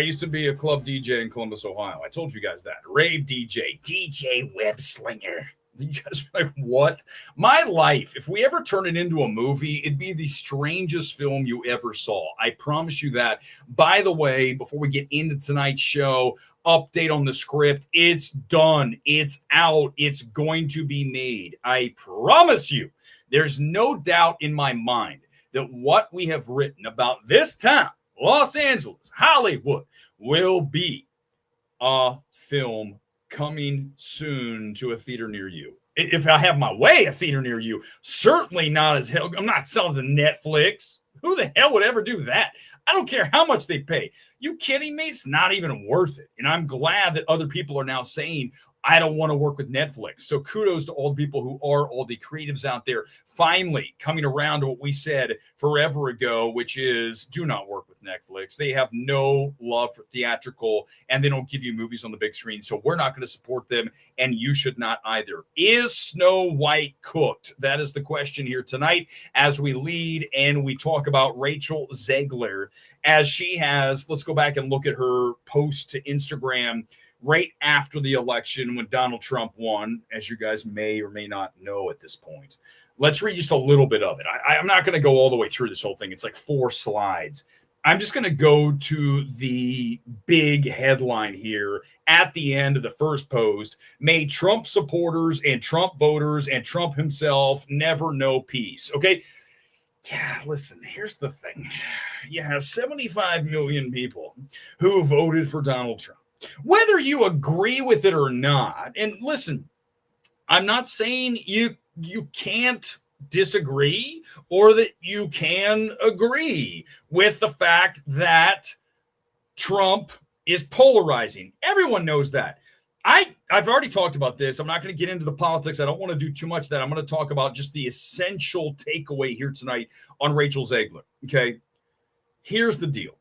I used to be a club DJ in Columbus, Ohio. I told you guys that. Rave DJ, DJ Web Slinger. You guys are like, what? My life, if we ever turn it into a movie, it'd be the strangest film you ever saw. I promise you that. By the way, before we get into tonight's show, update on the script. It's done. It's out. It's going to be made. I promise you. There's no doubt in my mind that what we have written about this town, Los Angeles, Hollywood, will be a film coming soon to a theater near you. If I have my way, a theater near you. Certainly not as hell. I'm not selling to Netflix. Who the hell would ever do that? I don't care how much they pay. You kidding me? It's not even worth it. And I'm glad that other people are now saying, I don't want to work with Netflix. So kudos to all the people who are all the creatives out there finally coming around to what we said forever ago, which is do not work with Netflix. They have no love for theatrical and they don't give you movies on the big screen. So we're not going to support them and you should not either. Is Snow White cooked? That is the question here tonight as we lead and we talk about Rachel Zegler as she has, let's go back and look at her post to Instagram right after the election when Donald Trump won, as you guys may or may not know at this point. Let's read just a little bit of it. I'm not going to go all the way through this whole thing. It's like 4 slides. I'm just going to go to the big headline here at the end of the first post. May Trump supporters and Trump voters and Trump himself never know peace. Okay. Yeah, listen, here's the thing. You have 75 million people who voted for Donald Trump. Whether you agree with it or not, and listen, I'm not saying you can't disagree or that you can agree with the fact that Trump is polarizing. Everyone knows that. I've already talked about this. I'm not going to get into the politics. I don't want to do too much of that. I'm going to talk about just the essential takeaway here tonight on Rachel Zegler. Okay, here's the deal.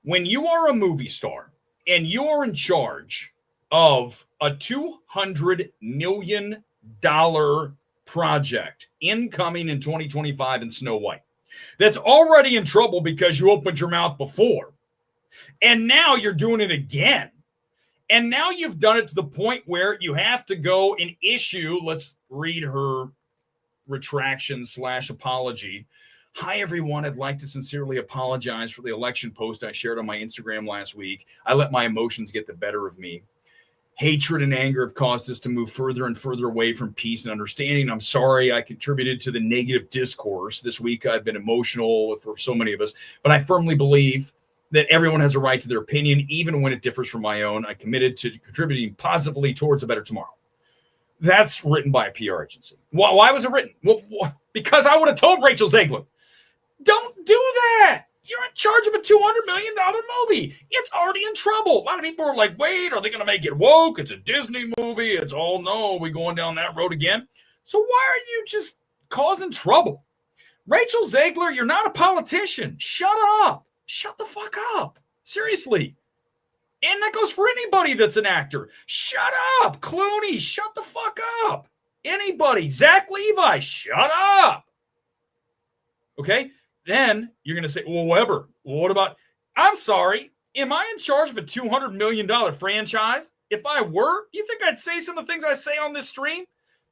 When you are a movie star, and you're in charge of a $200 million project incoming in 2025 in Snow White that's already in trouble because you opened your mouth before. And now you're doing it again. And now you've done it to the point where you have to go and issue, let's read her retraction / apology. Hi, everyone. I'd like to sincerely apologize for the election post I shared on my Instagram last week. I let my emotions get the better of me. Hatred and anger have caused us to move further and further away from peace and understanding. I'm sorry I contributed to the negative discourse. This week I've been emotional for so many of us, but I firmly believe that everyone has a right to their opinion, even when it differs from my own. I committed to contributing positively towards a better tomorrow. That's written by a PR agency. Why was it written? Well, because I would have told Rachel Zegler, don't do that. You're in charge of a $200 million movie. It's already in trouble. A lot of people are like, wait, are they going to make it woke? It's a Disney movie. It's all no. Are we going down that road again? So why are you just causing trouble? Rachel Zegler, you're not a politician. Shut up. Shut the fuck up. Seriously. And that goes for anybody that's an actor. Shut up. Clooney, shut the fuck up. Anybody. Zach Levi, shut up. Okay? Then you're going to say, well, Weber, what about, I'm sorry, am I in charge of a $200 million franchise? If I were, you think I'd say some of the things I say on this stream?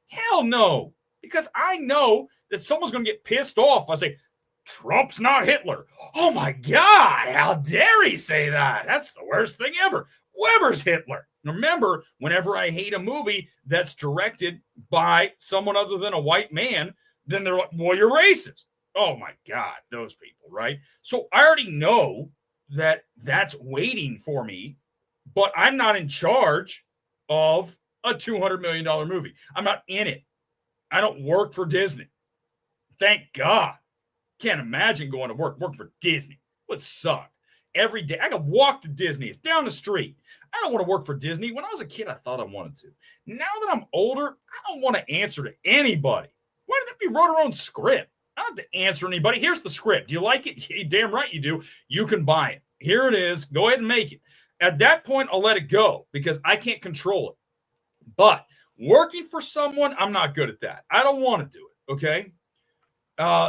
Hell no, because I know that someone's going to get pissed off. I say, Trump's not Hitler. Oh my God, how dare he say that? That's the worst thing ever. Weber's Hitler. Remember, whenever I hate a movie that's directed by someone other than a white man, then they're like, well, you're racist. Oh, my God, those people, right? So I already know that that's waiting for me, but I'm not in charge of a $200 million movie. I'm not in it. I don't work for Disney. Thank God. Can't imagine going to work for Disney. It would suck. Every day, I could walk to Disney. It's down the street. I don't want to work for Disney. When I was a kid, I thought I wanted to. Now that I'm older, I don't want to answer to anybody. Why did they wrote her own script? I don't have to answer anybody. Here's the script. Do you like it? You're damn right you do. You can buy it. Here it is. Go ahead and make it. At that point, I'll let it go because I can't control it. But working for someone, I'm not good at that. I don't want to do it, okay?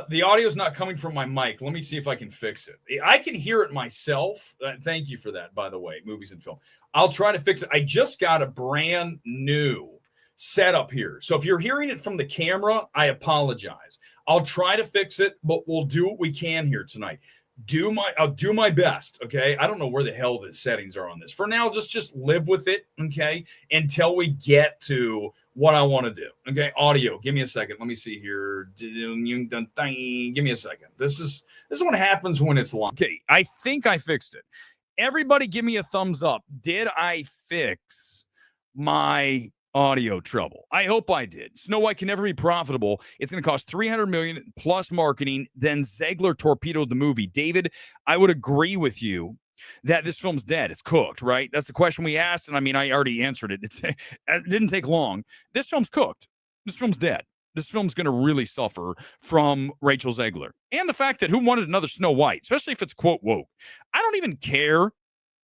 The audio is not coming from my mic. Let me see if I can fix it. I can hear it myself. Thank you for that, by the way, movies and film. I'll try to fix it. I just got a brand new setup here. So if you're hearing it from the camera, I apologize. I'll try to fix it, but we'll do what we can here tonight. I'll do my best, okay? I don't know where the hell the settings are on this. For now, just live with it, okay? Until we get to what I want to do. Okay, audio. Give me a second. Let me see here. Give me a second. This is what happens when it's long. Okay, I think I fixed it. Everybody give me a thumbs up. Did I fix my audio trouble? I hope I did. Snow White can never be profitable. It's going to cost $300 million plus marketing. Then Zegler torpedoed the movie. David, I would agree with you that this film's dead. It's cooked, right? That's the question we asked. And I mean, I already answered it. It didn't take long. This film's cooked. This film's dead. This film's going to really suffer from Rachel Zegler. And the fact that who wanted another Snow White, especially if it's, quote, woke. I don't even care.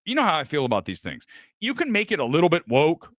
You know how I feel about these things. You can make it a little bit woke.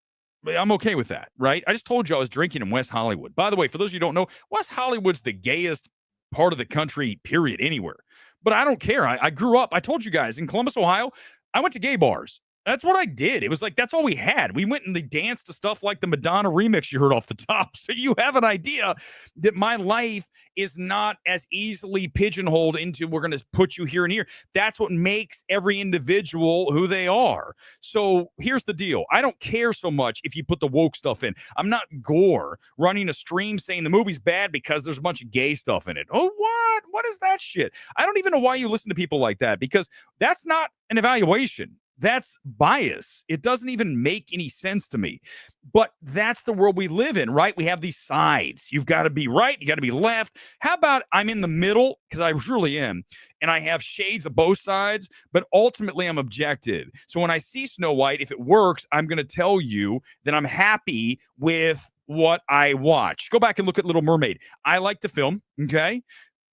I'm okay with that, right? I just told you I was drinking in West Hollywood. By the way, for those of you who don't know, West Hollywood's the gayest part of the country, period, anywhere. But I don't care. I grew up, I told you guys, in Columbus, Ohio, I went to gay bars. That's what I did. It was like, that's all we had. We went and they danced to stuff like the Madonna remix you heard off the top. So you have an idea that my life is not as easily pigeonholed into, we're going to put you here and here. That's what makes every individual who they are. So here's the deal. I don't care so much if you put the woke stuff in. I'm not Gore running a stream saying the movie's bad because there's a bunch of gay stuff in it. Oh, what? What is that shit? I don't even know why you listen to people like that, because that's not an evaluation. That's bias. It doesn't even make any sense to me. But that's the world we live in, right? We have these sides. You've got to be right. You got to be left. How about I'm in the middle? Because I really am. And I have shades of both sides. But ultimately, I'm objective. So when I see Snow White, if it works, I'm going to tell you that I'm happy with what I watch. Go back and look at Little Mermaid. I like the film, okay?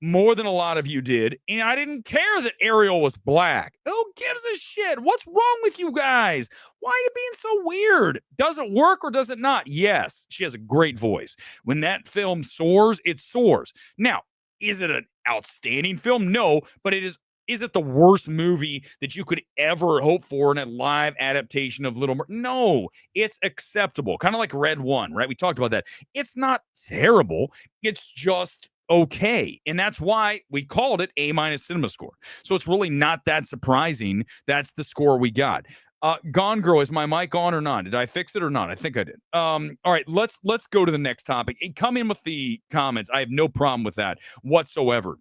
More than a lot of you did. And I didn't care that Ariel was black. Who gives a shit? What's wrong with you guys? Why are you being so weird? Does it work or does it not? Yes, she has a great voice. When that film soars, it soars. Now, is it an outstanding film? No, but it is. Is it the worst movie that you could ever hope for in a live adaptation of Little Mermaid? No, it's acceptable. Kind of like Red One, right? We talked about that. It's not terrible. It's just okay. And that's why we called it A- cinema score. So it's really not that surprising. That's the score we got. Gone Girl, is my mic on or not? Did I fix it or not? I think I did. All right, let's go to the next topic. Come in with the comments. I have no problem with that whatsoever.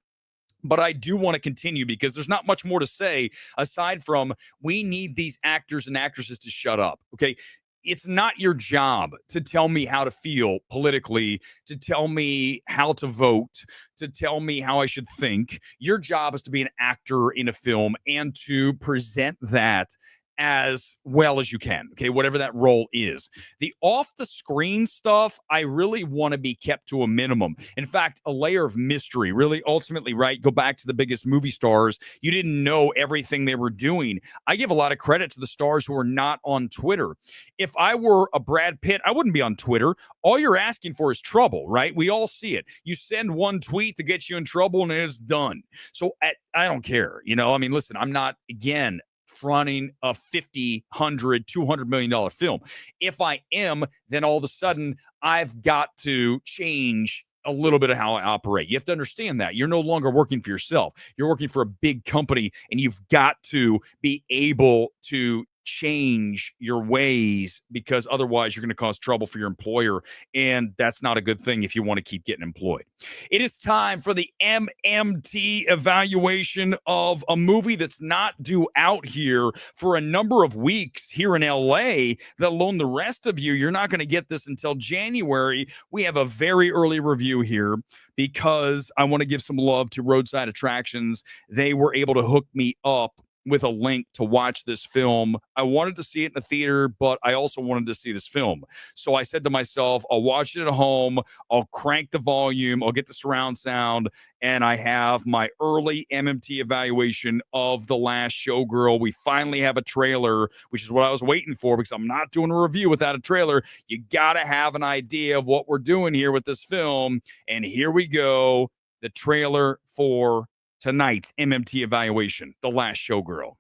But I do want to continue because there's not much more to say aside from we need these actors and actresses to shut up. Okay. It's not your job to tell me how to feel politically, to tell me how to vote, to tell me how I should think. Your job is to be an actor in a film and to present that as well as you can, okay, whatever that role is. The off-the-screen stuff, I really want to be kept to a minimum. In fact, a layer of mystery, really, ultimately, right? Go back to the biggest movie stars. You didn't know everything they were doing. I give a lot of credit to the stars who are not on Twitter. If I were a Brad Pitt, I wouldn't be on Twitter. All you're asking for is trouble, right? We all see it. You send one tweet that gets you in trouble and it's done. So I don't care. You know, I mean, listen, I'm not, again, fronting a $50, $100, $200 million film. If I am, then all of a sudden I've got to change a little bit of how I operate. You have to understand that you're no longer working for yourself. You're working for a big company, and you've got to be able to change your ways, because otherwise you're going to cause trouble for your employer, and that's not a good thing if you want to keep getting employed. It is time for the MMT evaluation of a movie that's not due out here for a number of weeks here in LA, let alone the rest of you. You're not going to get this until January. We have a very early review here because I want to give some love to Roadside Attractions. They were able to hook me up with a link to watch this film. I wanted to see it in the theater, but I also wanted to see this film. So I said to myself, I'll watch it at home. I'll crank the volume. I'll get the surround sound. And I have my early MMT evaluation of The Last Showgirl. We finally have a trailer, which is what I was waiting for, because I'm not doing a review without a trailer. You got to have an idea of what we're doing here with this film. And here we go. the trailer for tonight's MMT evaluation, The Last Showgirl.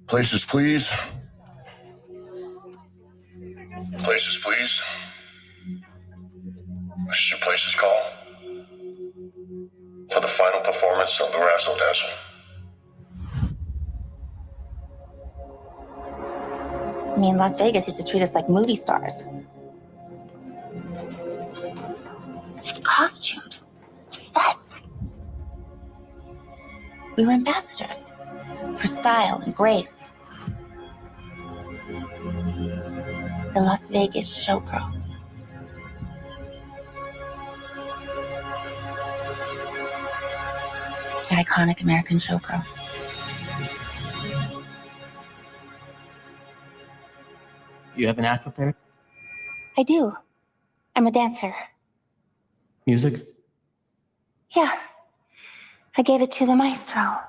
Places, please. Places, please. This is your places call for the final performance of the Razzle Dazzle. I mean, Las Vegas used to treat us like movie stars. Just costumes, set. We were ambassadors for style and grace. The Las Vegas Showgirl. The iconic American showgirl. You have an act prepared? I do. I'm a dancer. Music? Yeah. I gave it to the maestro.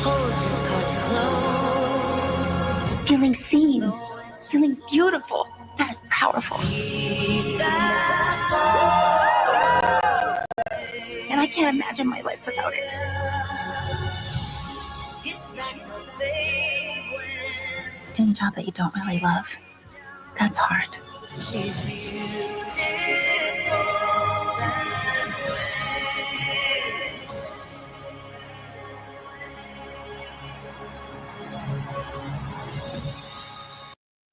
Hold your cards close. Feeling seen. Feeling beautiful. That is powerful. And I can't imagine my life without it. Doing a job that you don't really love, that's hard. She's beautiful.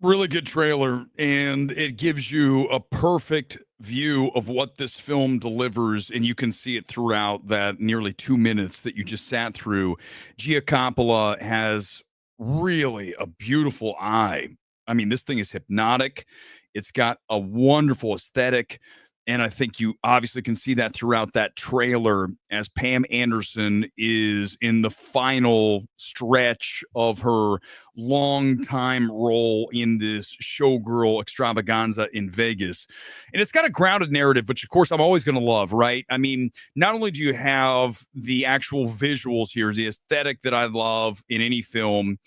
Really good trailer, and it gives you a perfect view of what this film delivers, and you can see it throughout that nearly 2 minutes that you just sat through. Gia Coppola has really a beautiful eye. I mean, this thing is hypnotic. It's got a wonderful aesthetic, and I think you obviously can see that throughout that trailer as Pam Anderson is in the final stretch of her long-time role in this showgirl extravaganza in Vegas. And it's got a grounded narrative, which, of course, I'm always going to love, right? I mean, not only do you have the actual visuals here, the aesthetic that I love in any film,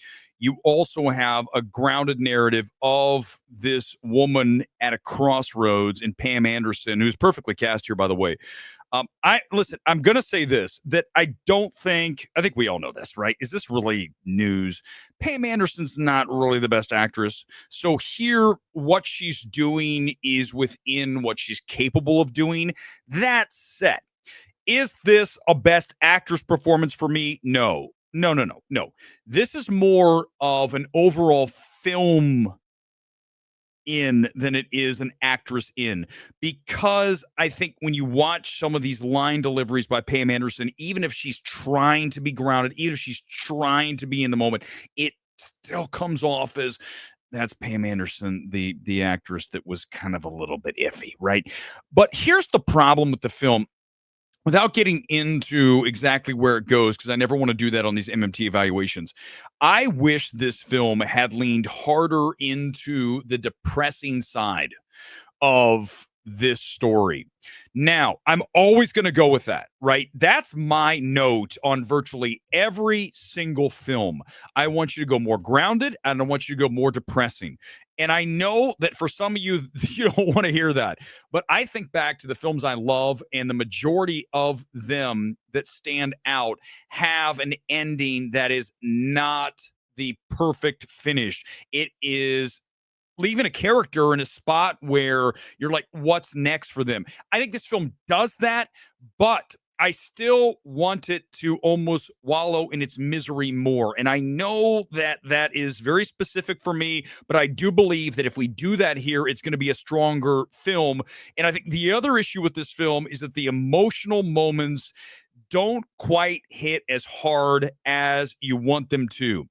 you also have a grounded narrative of this woman at a crossroads in Pam Anderson, who's perfectly cast here, by the way. I'm going to say this, that I think we all know this, right? Is this really news? Pam Anderson's not really the best actress. So here, what she's doing is within what she's capable of doing. That said, is this a best actress performance for me? No. This is more of an overall film in than it is an actress in, because I think when you watch some of these line deliveries by Pam Anderson, even if she's trying to be grounded, even if she's trying to be in the moment, it still comes off as that's Pam Anderson, the actress that was kind of a little bit iffy, right? But here's the problem with the film. Without getting into exactly where it goes, because I never want to do that on these MMT evaluations, I wish this film had leaned harder into the depressing side of this story. Now, I'm always going to go with that, right? That's my note on virtually every single film. I want you to go more grounded, and I want you to go more depressing. And I know that for some of you, you don't want to hear that. But I think back to the films I love, and the majority of them that stand out have an ending that is not the perfect finish. It is leaving a character in a spot where you're like, what's next for them? I think this film does that, but I still want it to almost wallow in its misery more. And I know that that is very specific for me, but I do believe that if we do that here, it's going to be a stronger film. And I think the other issue with this film is that the emotional moments don't quite hit as hard as you want them to.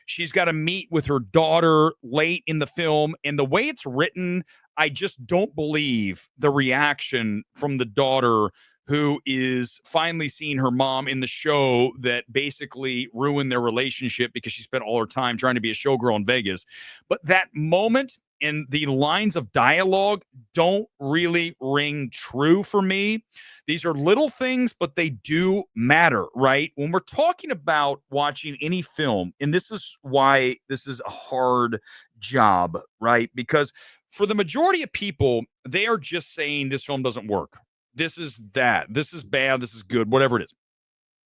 She's got to meet with her daughter late in the film, and the way it's written, I just don't believe the reaction from the daughter who is finally seeing her mom in the show that basically ruined their relationship because she spent all her time trying to be a showgirl in Vegas. But that moment and the lines of dialogue don't really ring true for me. These are little things, but they do matter, right? When we're talking about watching any film, and this is why this is a hard job, right? Because for the majority of people, they are just saying this film doesn't work. This is that. This is bad. This is good. Whatever it is.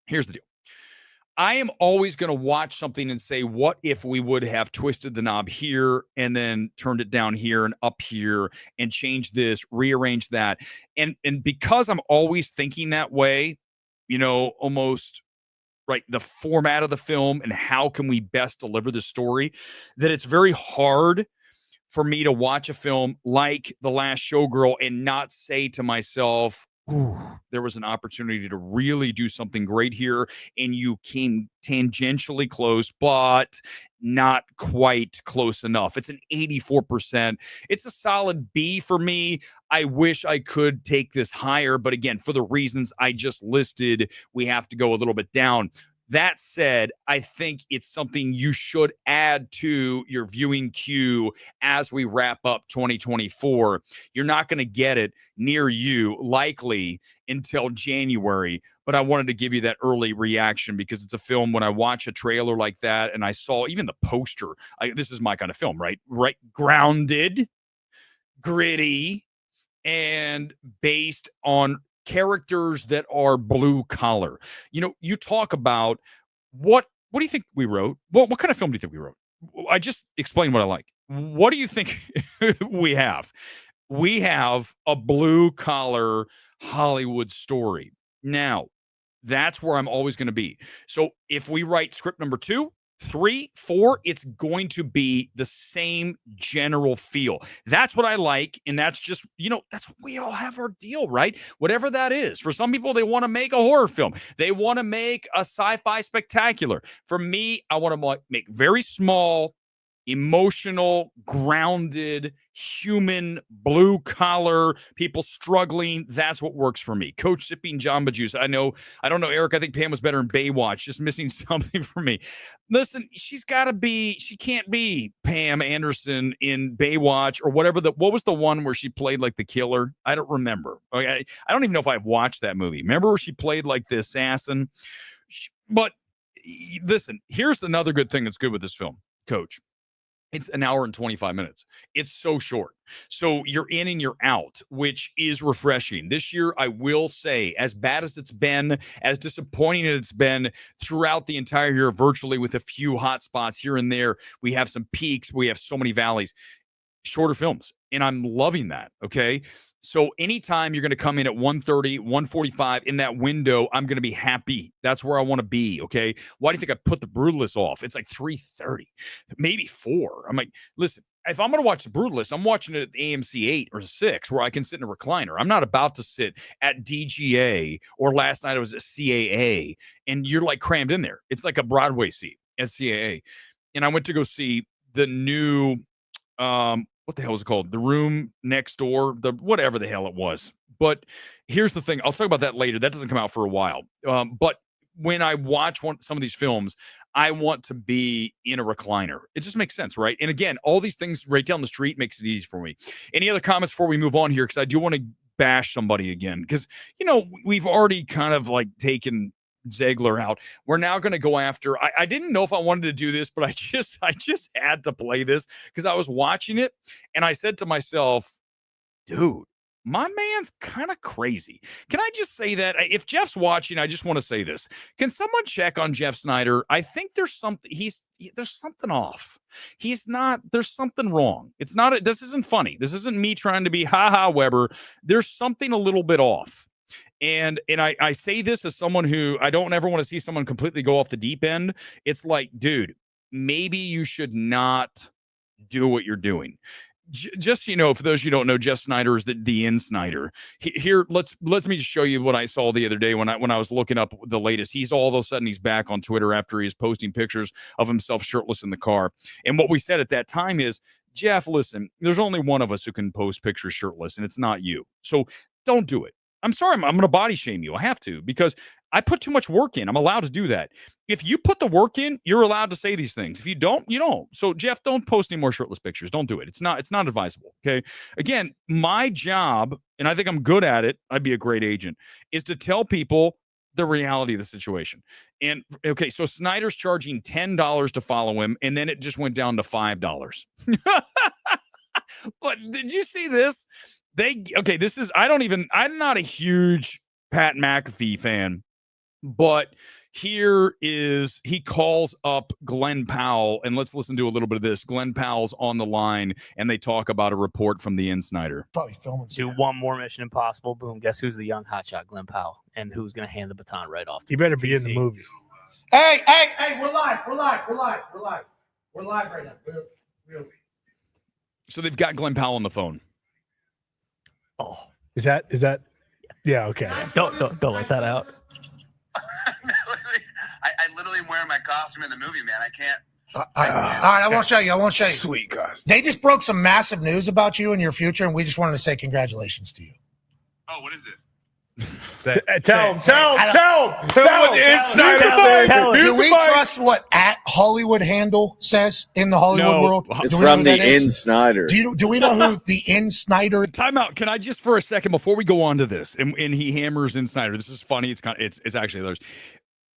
Here's the deal. I am always going to watch something and say, what if we would have twisted the knob here and then turned it down here and up here and changed this, rearranged that. And because I'm always thinking that way, you know, almost right, the format of the film and how can we best deliver the story, that it's very hard for me to watch a film like The Last Showgirl and not say to myself, ooh, there was an opportunity to really do something great here, and you came tangentially close, but not quite close enough. It's an 84%. It's a solid B for me. I wish I could take this higher, but again, for the reasons I just listed, we have to go a little bit down. That said, I think it's something you should add to your viewing queue as we wrap up 2024. You're not going to get it near you likely until January, but I wanted to give you that early reaction because it's a film when I watch a trailer like that and I saw even the poster, this is my kind of film, right? Right. Grounded, gritty, and based on characters that are blue collar. You know, you talk about what do you think we wrote? What kind of film do you think we wrote? I just explained what I like. What do you think we have? We have a blue collar Hollywood story. Now, that's where I'm always going to be. So if we write script number 2, 3, 4, it's going to be the same general feel. That's what I like. And that's just, you know, that's we all have our deal, right? Whatever that is. For some people, they want to make a horror film. They want to make a sci-fi spectacular. For me, I want to make very small, emotional, grounded, human, blue collar, people struggling. That's what works for me. Coach sipping Jamba Juice. I don't know, Eric. I think Pam was better in Baywatch, just missing something for me. Listen, she can't be Pam Anderson in Baywatch or whatever. What was the one where she played like the killer? I don't remember. Okay, I don't even know if I've watched that movie. Remember where she played like the assassin? But listen, here's another good thing that's good with this film, Coach. It's an hour and 25 minutes. It's so short. So you're in and you're out, which is refreshing. This year, I will say, as bad as it's been, as disappointing as it's been throughout the entire year, virtually with a few hot spots here and there, we have some peaks. We have so many valleys. Shorter films. And I'm loving that. Okay. So anytime you're going to come in at 1:30, 1:45 in that window, I'm going to be happy. That's where I want to be. Okay. Why do you think I put The Brutalist off? It's like 3:30, maybe 4. I'm like, listen, if I'm going to watch The Brutalist, I'm watching it at AMC 8 or 6 where I can sit in a recliner. I'm not about to sit at DGA or last night it was at CAA and you're like crammed in there. It's like a Broadway seat at CAA. And I went to go see the new, what the hell is it called? The Room Next Door, the whatever the hell it was. But here's the thing. I'll talk about that later. That doesn't come out for a while. But when I watch some of these films, I want to be in a recliner. It just makes sense, right? And again, all these things right down the street makes it easy for me. Any other comments before we move on here? Because I do want to bash somebody again. Because, you know, we've already kind of like taken Zegler out. We're now going to go after. I didn't know if I wanted to do this, but I just had to play this because I was watching it and I said to myself, dude, my man's kind of crazy. Can I just say that? If Jeff's watching, I just want to say this. Can someone check on Jeff Snyder? I think there's something. There's something off. He's not. There's something wrong. It's not. This isn't funny. This isn't me trying to be ha Weber. There's something a little bit off. And I say this as someone who I don't ever want to see someone completely go off the deep end. It's like, dude, maybe you should not do what you're doing. Just so you know, for those you don't know, Jeff Snyder is the in Snyder. Here, let me just show you what I saw the other day when I was looking up the latest. He's all of a sudden he's back on Twitter after he's posting pictures of himself shirtless in the car. And what we said at that time is, Jeff, listen, there's only one of us who can post pictures shirtless, and it's not you. So don't do it. I'm sorry, I'm going to body shame you. I have to, because I put too much work in. I'm allowed to do that. If you put the work in, you're allowed to say these things. If you don't, you don't. So Jeff, don't post any more shirtless pictures. Don't do it. It's not advisable. Okay. Again, my job, and I think I'm good at it, I'd be a great agent, is to tell people the reality of the situation. And okay, so Snyder's charging $10 to follow him, and then it just went down to $5. But did you see this? I'm not a huge Pat McAfee fan, but he calls up Glenn Powell, and let's listen to a little bit of this. Glenn Powell's on the line, and they talk about a report from the Insider. Probably filming. Do one more Mission Impossible. Boom. Guess who's the young hotshot, Glenn Powell, and who's going to hand the baton right off? You better be in the movie. Hey, we're live right now. So they've got Glenn Powell on the phone. Oh, is that? Yeah. Okay. Don't let that out. I literally am wearing my costume in the movie, man. I can't. All right, I won't show you. Sweet costume. They just broke some massive news about you and your future, and we just wanted to say congratulations to you. Oh, what is it? Tell him. Do we trust what at Hollywood Handle says in the Hollywood world? It's from the Insider. Do we know who the Insider? Time out. Can I just for a second before we go on to this, and he hammers Insider. This is funny. It's actually hilarious.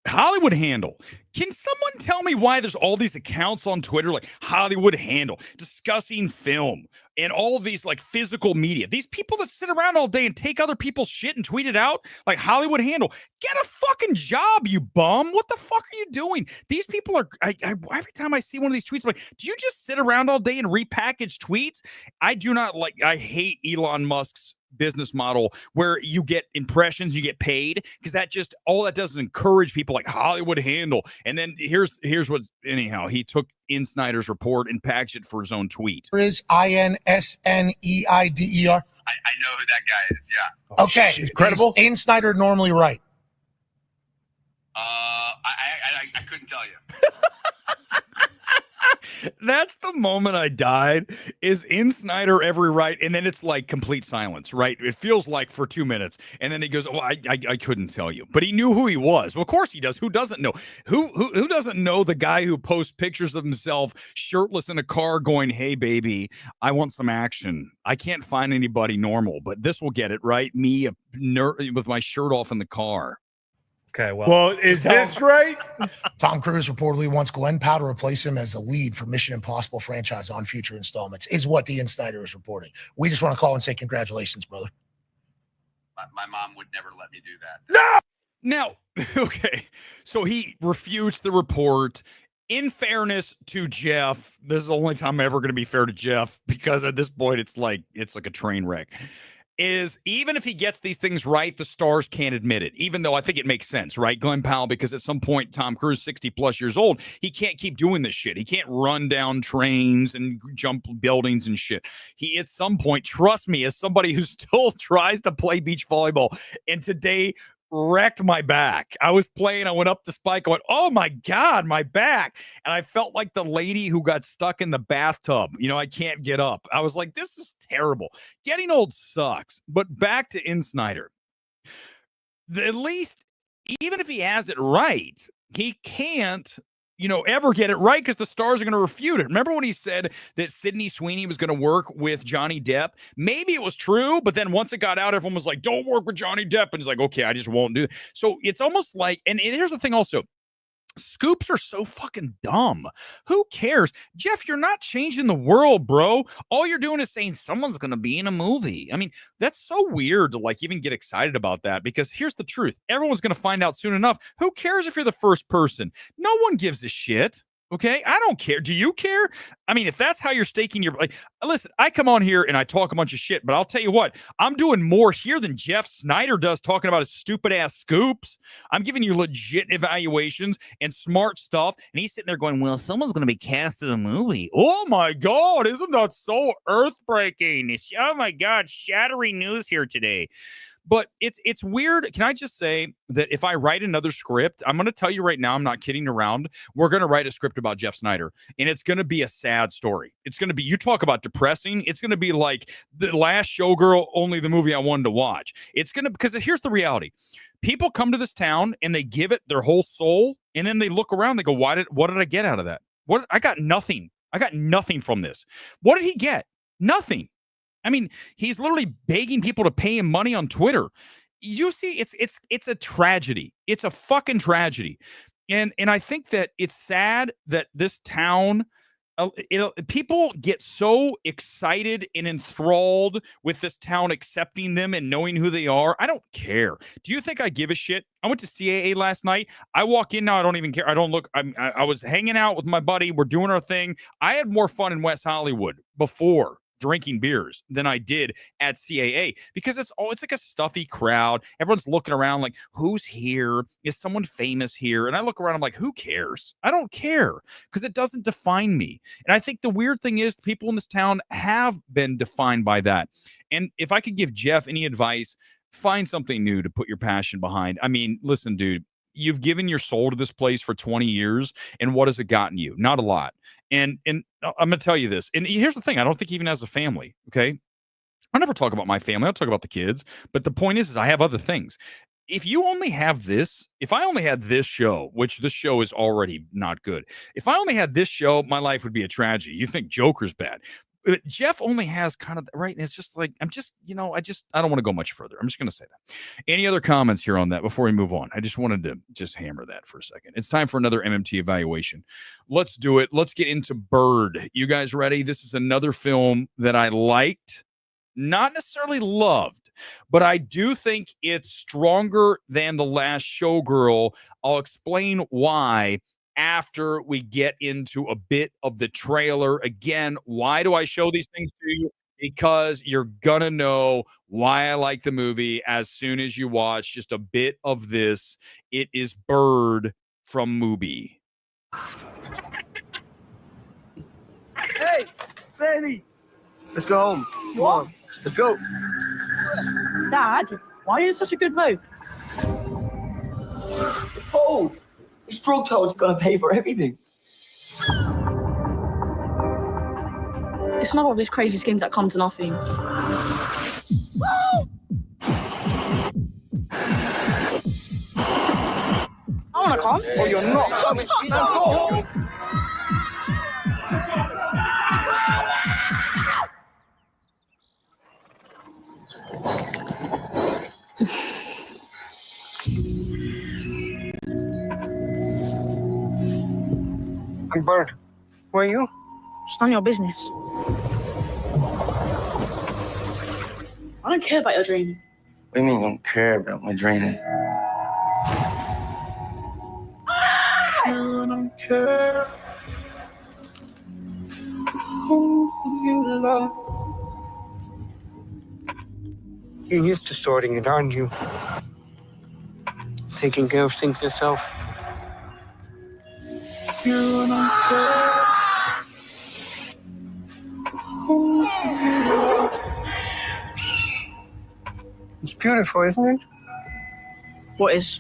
Hollywood Handle. Can someone tell me why there's all these accounts on Twitter like Hollywood Handle discussing film and all of these like physical media? These people that sit around all day and take other people's shit and tweet it out like Hollywood Handle. Get a fucking job, you bum. What the fuck are you doing? These people are every time I see one of these tweets, I'm like, do you just sit around all day and repackage tweets? I hate Elon Musk's business model where you get impressions, you get paid, because all that does is encourage people like Hollywood Handle. And then here's what, anyhow, he took Snyder's report and packaged it for his own tweet. Is INSNEIDER. I know who that guy is. Yeah. Okay. Credible. Is Snyder normally right? I couldn't tell you. That's the moment I died. Is Snyder ever right? And then it's like complete silence, right? It feels like for 2 minutes. And then he goes, oh, I couldn't tell you. But he knew who he was. Well, of course he does. Who doesn't know? Who doesn't know the guy who posts pictures of himself shirtless in a car going, hey, baby, I want some action. I can't find anybody normal, but this will get it, right? Me, a nerd with my shirt off in the car. Okay, well, is this right? Tom Cruise reportedly wants Glenn Powell to replace him as the lead for Mission Impossible franchise on future installments, is what the Insider is reporting. We just want to call and say congratulations, brother. My mom would never let me do that. No! Now, okay, so he refutes the report. In fairness to Jeff, this is the only time I'm ever going to be fair to Jeff, because at this point, it's like a train wreck. Is even if he gets these things right, the stars can't admit it, even though I think it makes sense, right? Glenn Powell, because at some point, Tom Cruise, 60 plus years old, he can't keep doing this shit. He can't run down trains and jump buildings and shit. He, at some point, trust me, as somebody who still tries to play beach volleyball, and today wrecked my back. I was playing, I went up to spike, I went, oh my God, my back. And I felt like the lady who got stuck in the bathtub. I can't get up. I was like, this is terrible. Getting old sucks. But back to Snyder. At least, even if he has it right, he can't ever get it right because the stars are going to refute it. Remember when he said that Sydney Sweeney was going to work with Johnny Depp? Maybe it was true, but then once it got out, everyone was like, don't work with Johnny Depp. And he's like, okay, I just won't do it. So it's almost like, and here's the thing also, scoops are so fucking dumb. Who cares? Jeff, you're not changing the world, bro. All you're doing is saying someone's going to be in a movie. I mean, that's so weird to like even get excited about that, because here's the truth. Everyone's going to find out soon enough. Who cares if you're the first person? No one gives a shit. Okay, I don't care. Do you care? I mean, if that's how you're staking your listen, I come on here and I talk a bunch of shit, but I'll tell you what, I'm doing more here than Jeff Snyder does talking about his stupid ass scoops. I'm giving you legit evaluations and smart stuff, and he's sitting there going, well, someone's going to be cast in a movie. Oh my God, isn't that so earth-breaking? Oh my God, shattering news here today. But it's weird. Can I just say that if I write another script, I'm going to tell you right now, I'm not kidding around. We're going to write a script about Jeff Snyder, and it's going to be a sad story. It's going to be, you talk about depressing. It's going to be like The Last Showgirl, only the movie I wanted to watch. It's going to, because here's the reality. People come to this town and they give it their whole soul, and then they look around. They go, what did I get out of that? What I got nothing. I got nothing from this. What did he get? Nothing. I mean, he's literally begging people to pay him money on Twitter. You see, it's a tragedy. It's a fucking tragedy. And I think that it's sad that this town, people get so excited and enthralled with this town accepting them and knowing who they are. I don't care. Do you think I give a shit? I went to CAA last night. I walk in now. I don't even care. I don't look. I was hanging out with my buddy. We're doing our thing. I had more fun in West Hollywood before drinking beers than I did at CAA because it's like a stuffy crowd. Everyone's looking around like, who's here? Is someone famous here? And I look around, I'm like, who cares? I don't care because it doesn't define me. And I think the weird thing is people in this town have been defined by that. And if I could give Jeff any advice, find something new to put your passion behind. I mean, listen, dude, you've given your soul to this place for 20 years, and what has it gotten you? Not a lot. And I'm going to tell you this. And here's the thing. I don't think even as a family, okay? I never talk about my family. I'll talk about the kids. But the point is I have other things. If you only have this, if I only had this show, which this show is already not good. If I only had this show, my life would be a tragedy. You think Joker's bad. But Jeff only has kind of, right? And it's just like, I don't want to go much further. I'm just going to say that. Any other comments here on that before we move on? I just wanted to just hammer that for a second. It's time for another MMT evaluation. Let's do it. Let's get into Bird. You guys ready? This is another film that I liked, not necessarily loved, but I do think it's stronger than The Last Showgirl. I'll explain why after we get into a bit of the trailer. Again, why do I show these things to you? Because you're going to know why I like the movie as soon as you watch just a bit of this. It is Bird from Mubi. Hey, baby. Let's go home. Come on. Let's go. Dad, why are you in such a good mood? Oh, this drug tower's gonna pay for everything. It's not all these crazy schemes that come to nothing. I wanna come. Oh, you're not coming. Now go home. I'm Bird. Who are you? It's none of your business. I don't care about your dream. What do you mean you don't care about my dream? You don't care who you love. You're used to sorting it, aren't you? Taking care of things yourself. You don't care who you love. It's beautiful, isn't it? What is?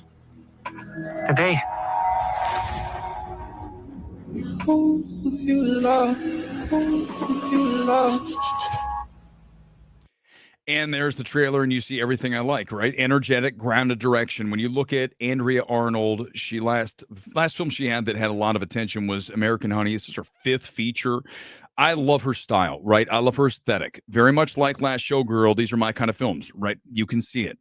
The day. Who you love, who you love. And there's the trailer, and you see everything I like, right? Energetic, grounded direction. When you look at Andrea Arnold, she last film she had that had a lot of attention was American Honey. This is her 5th feature. I love her style, right? I love her aesthetic. Very much like Last Showgirl. These are my kind of films, right? You can see it.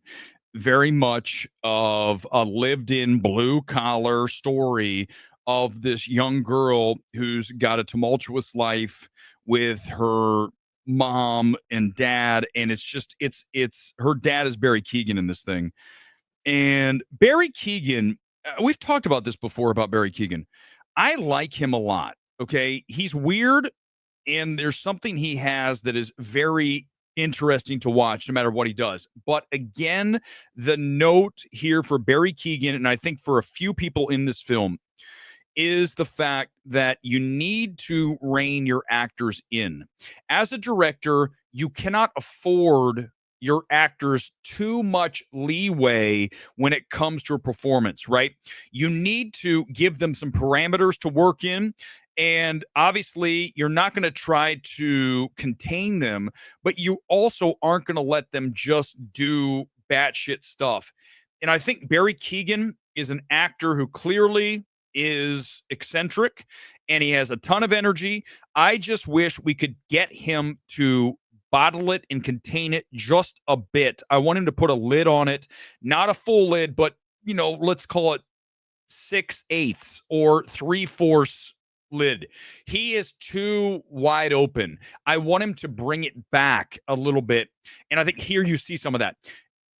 Very much of a lived-in blue-collar story of this young girl who's got a tumultuous life with her mom and dad, and it's her dad is Barry Keoghan in this thing. And Barry Keoghan, we've talked about this before about Barry Keoghan. I like him a lot. Okay, he's weird, and there's something he has that is very interesting to watch no matter what he does. But again, the note here for Barry Keoghan, and I think for a few people in this film, is the fact that you need to rein your actors in. As a director, you cannot afford your actors too much leeway when it comes to a performance, right? You need to give them some parameters to work in. And obviously, you're not going to try to contain them, but you also aren't going to let them just do batshit stuff. And I think Barry Keoghan is an actor who clearly is eccentric and he has a ton of energy. I just wish we could get him to bottle it and contain it just a bit. I want him to put a lid on it, not a full lid, but let's call it 6/8 or 3/4 lid. He is too wide open. I want him to bring it back a little bit. And I think here you see some of that.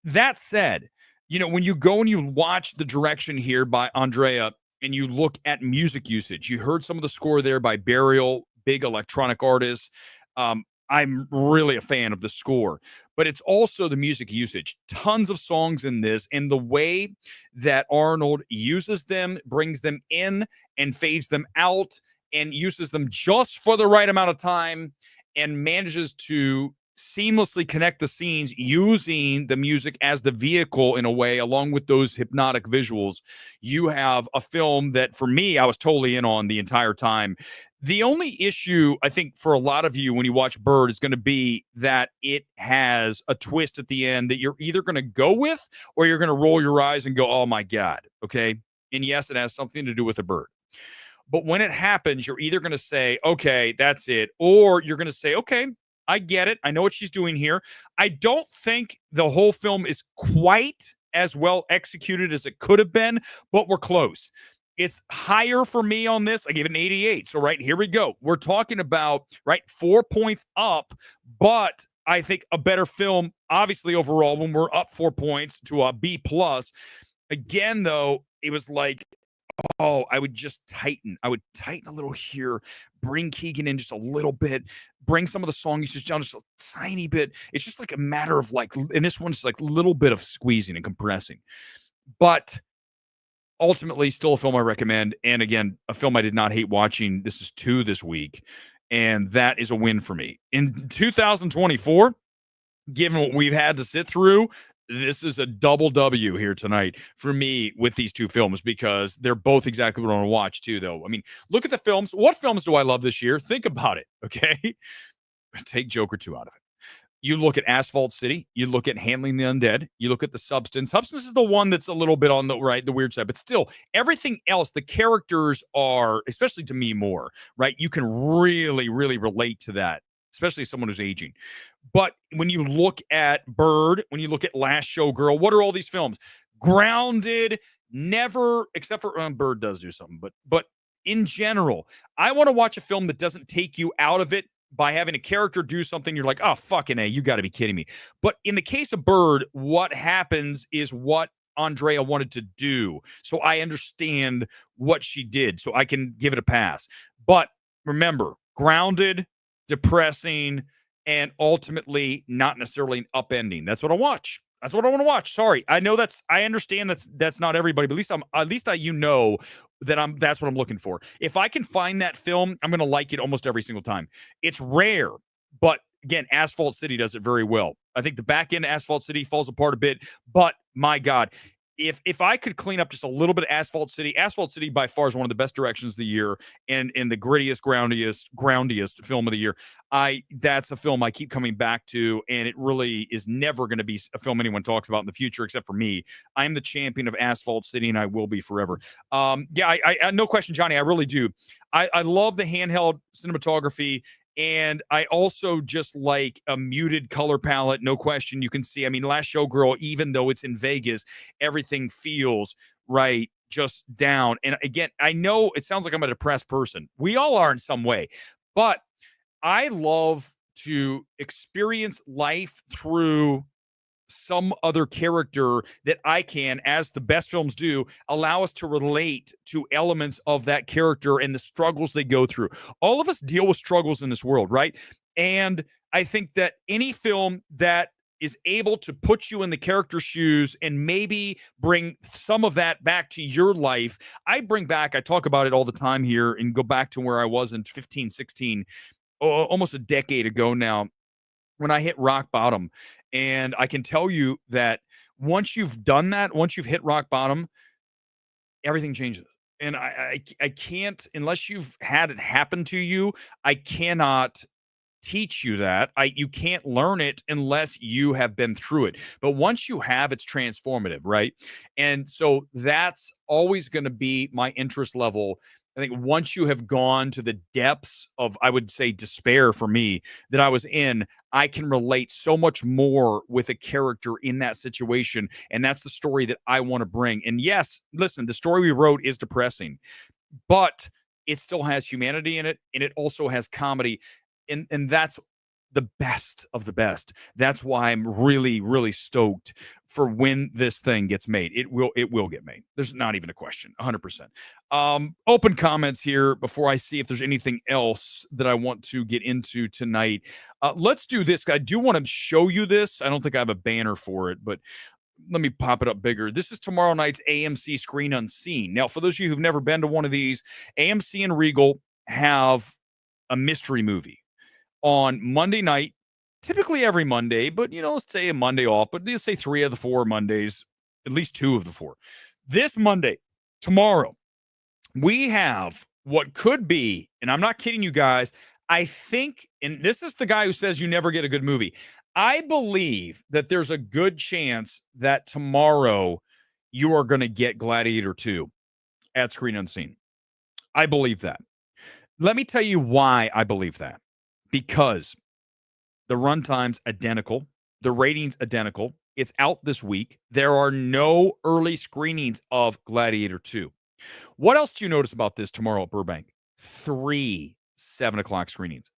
That said, when you go and you watch the direction here by Andrea and you look at music usage, you heard some of the score there by Burial, big electronic artist. I'm really a fan of the score, but it's also the music usage. Tons of songs in this, and the way that Arnold uses them, brings them in and fades them out and uses them just for the right amount of time and manages to seamlessly connect the scenes using the music as the vehicle in a way, along with those hypnotic visuals. You have a film that, for me, I was totally in on the entire time. The only issue, I think, for a lot of you when you watch Bird is going to be that it has a twist at the end that you're either going to go with or you're going to roll your eyes and go, oh my God. Okay. And yes, it has something to do with a bird. But when it happens, you're either going to say, okay, that's it. Or you're going to say, okay, I get it. I know what she's doing here. I don't think the whole film is quite as well executed as it could have been, but we're close. It's higher for me on this. I gave it an 88. So, right, here we go. We're talking about, 4 points up, but I think a better film, obviously, overall, when we're up 4 points to a B+. Again, though, it was like, I would just tighten. I would tighten a little here, bring Keoghan in just a little bit, bring some of the song usage down just a tiny bit. It's just like a matter of and this one's like a little bit of squeezing and compressing. But ultimately, still a film I recommend. And again, a film I did not hate watching. This is 2 this week. And that is a win for me. In 2024, given what we've had to sit through, this is a double W here tonight for me with these 2 films, because they're both exactly what I want to watch too, though. I mean, look at the films. What films do I love this year? Think about it, okay? Take Joker 2 out of it. You look at Asphalt City, you look at Handling the Undead, you look at The Substance. Substance is the one that's a little bit on the weird side, but still, everything else, the characters are, especially to me, more, right? You can really, really relate to that, especially someone who's aging. But when you look at Bird, when you look at Last Showgirl, what are all these films? Grounded, never, except for Bird does do something, but in general, I want to watch a film that doesn't take you out of it by having a character do something you're like, oh, fucking A, you got to be kidding me. But in the case of Bird, what happens is what Andrea wanted to do. So I understand what she did, so I can give it a pass. But remember, grounded, depressing, and ultimately not necessarily an upending. That's what I watch. That's what I want to watch. Sorry. I know I understand that's not everybody, but at least you know that that's what I'm looking for. If I can find that film, I'm going to like it almost every single time. It's rare, but again, Asphalt City does it very well. I think the back end of Asphalt City falls apart a bit, but my God, if I could clean up just a little bit of Asphalt City by far is one of the best directions of the year and the grittiest, groundiest film of the year. That's a film I keep coming back to, and it really is never going to be a film anyone talks about in the future except for me. I'm the champion of Asphalt City, and I will be forever. I no question, Johnny, I really do. I love the handheld cinematography. And I also just like a muted color palette, no question. You can see, I mean, Last Showgirl, even though it's in Vegas, everything feels right, just down. And again, I know it sounds like I'm a depressed person. We all are in some way. But I love to experience life through some other character that I can, as the best films do, allow us to relate to elements of that character and the struggles they go through. All of us deal with struggles in this world, right? And I think that any film that is able to put you in the character's shoes and maybe bring some of that back to your life. I talk about it all the time here and go back to where I was in 15, 16, almost a decade ago now, when I hit rock bottom. And I can tell you that once you've done that, once you've hit rock bottom, everything changes. And I can't, unless you've had it happen to you, I cannot teach you that. You can't learn it unless you have been through it. But once you have, it's transformative, right? And so that's always going to be my interest level. I think once you have gone to the depths of, I would say, despair for me that I was in, I can relate so much more with a character in that situation. And that's the story that I want to bring. And yes, listen, the story we wrote is depressing, but it still has humanity in it. And it also has comedy. And that's the best of the best. That's why I'm really, really stoked for when this thing gets made. It will get made. There's not even a question. 100%. Open comments here before I see if there's anything else that I want to get into tonight. Let's do this. I do want to show you this. I don't think I have a banner for it, but let me pop it up bigger. This is tomorrow night's AMC Screen Unseen. Now, for those of you who've never been to one of these, AMC and Regal have a mystery movie on Monday night, typically every Monday, but let's say a Monday off, but let's say 3 of the 4 Mondays, at least 2 of the 4. This Monday, tomorrow, we have what could be, and I'm not kidding you guys, I think, and this is the guy who says you never get a good movie. I believe that there's a good chance that tomorrow you are going to get Gladiator 2 at Screen Unseen. I believe that. Let me tell you why I believe that. Because the runtime's identical, the rating's identical. It's out this week. There are no early screenings of Gladiator 2. What else do you notice about this tomorrow at Burbank? 3 7:00 screenings.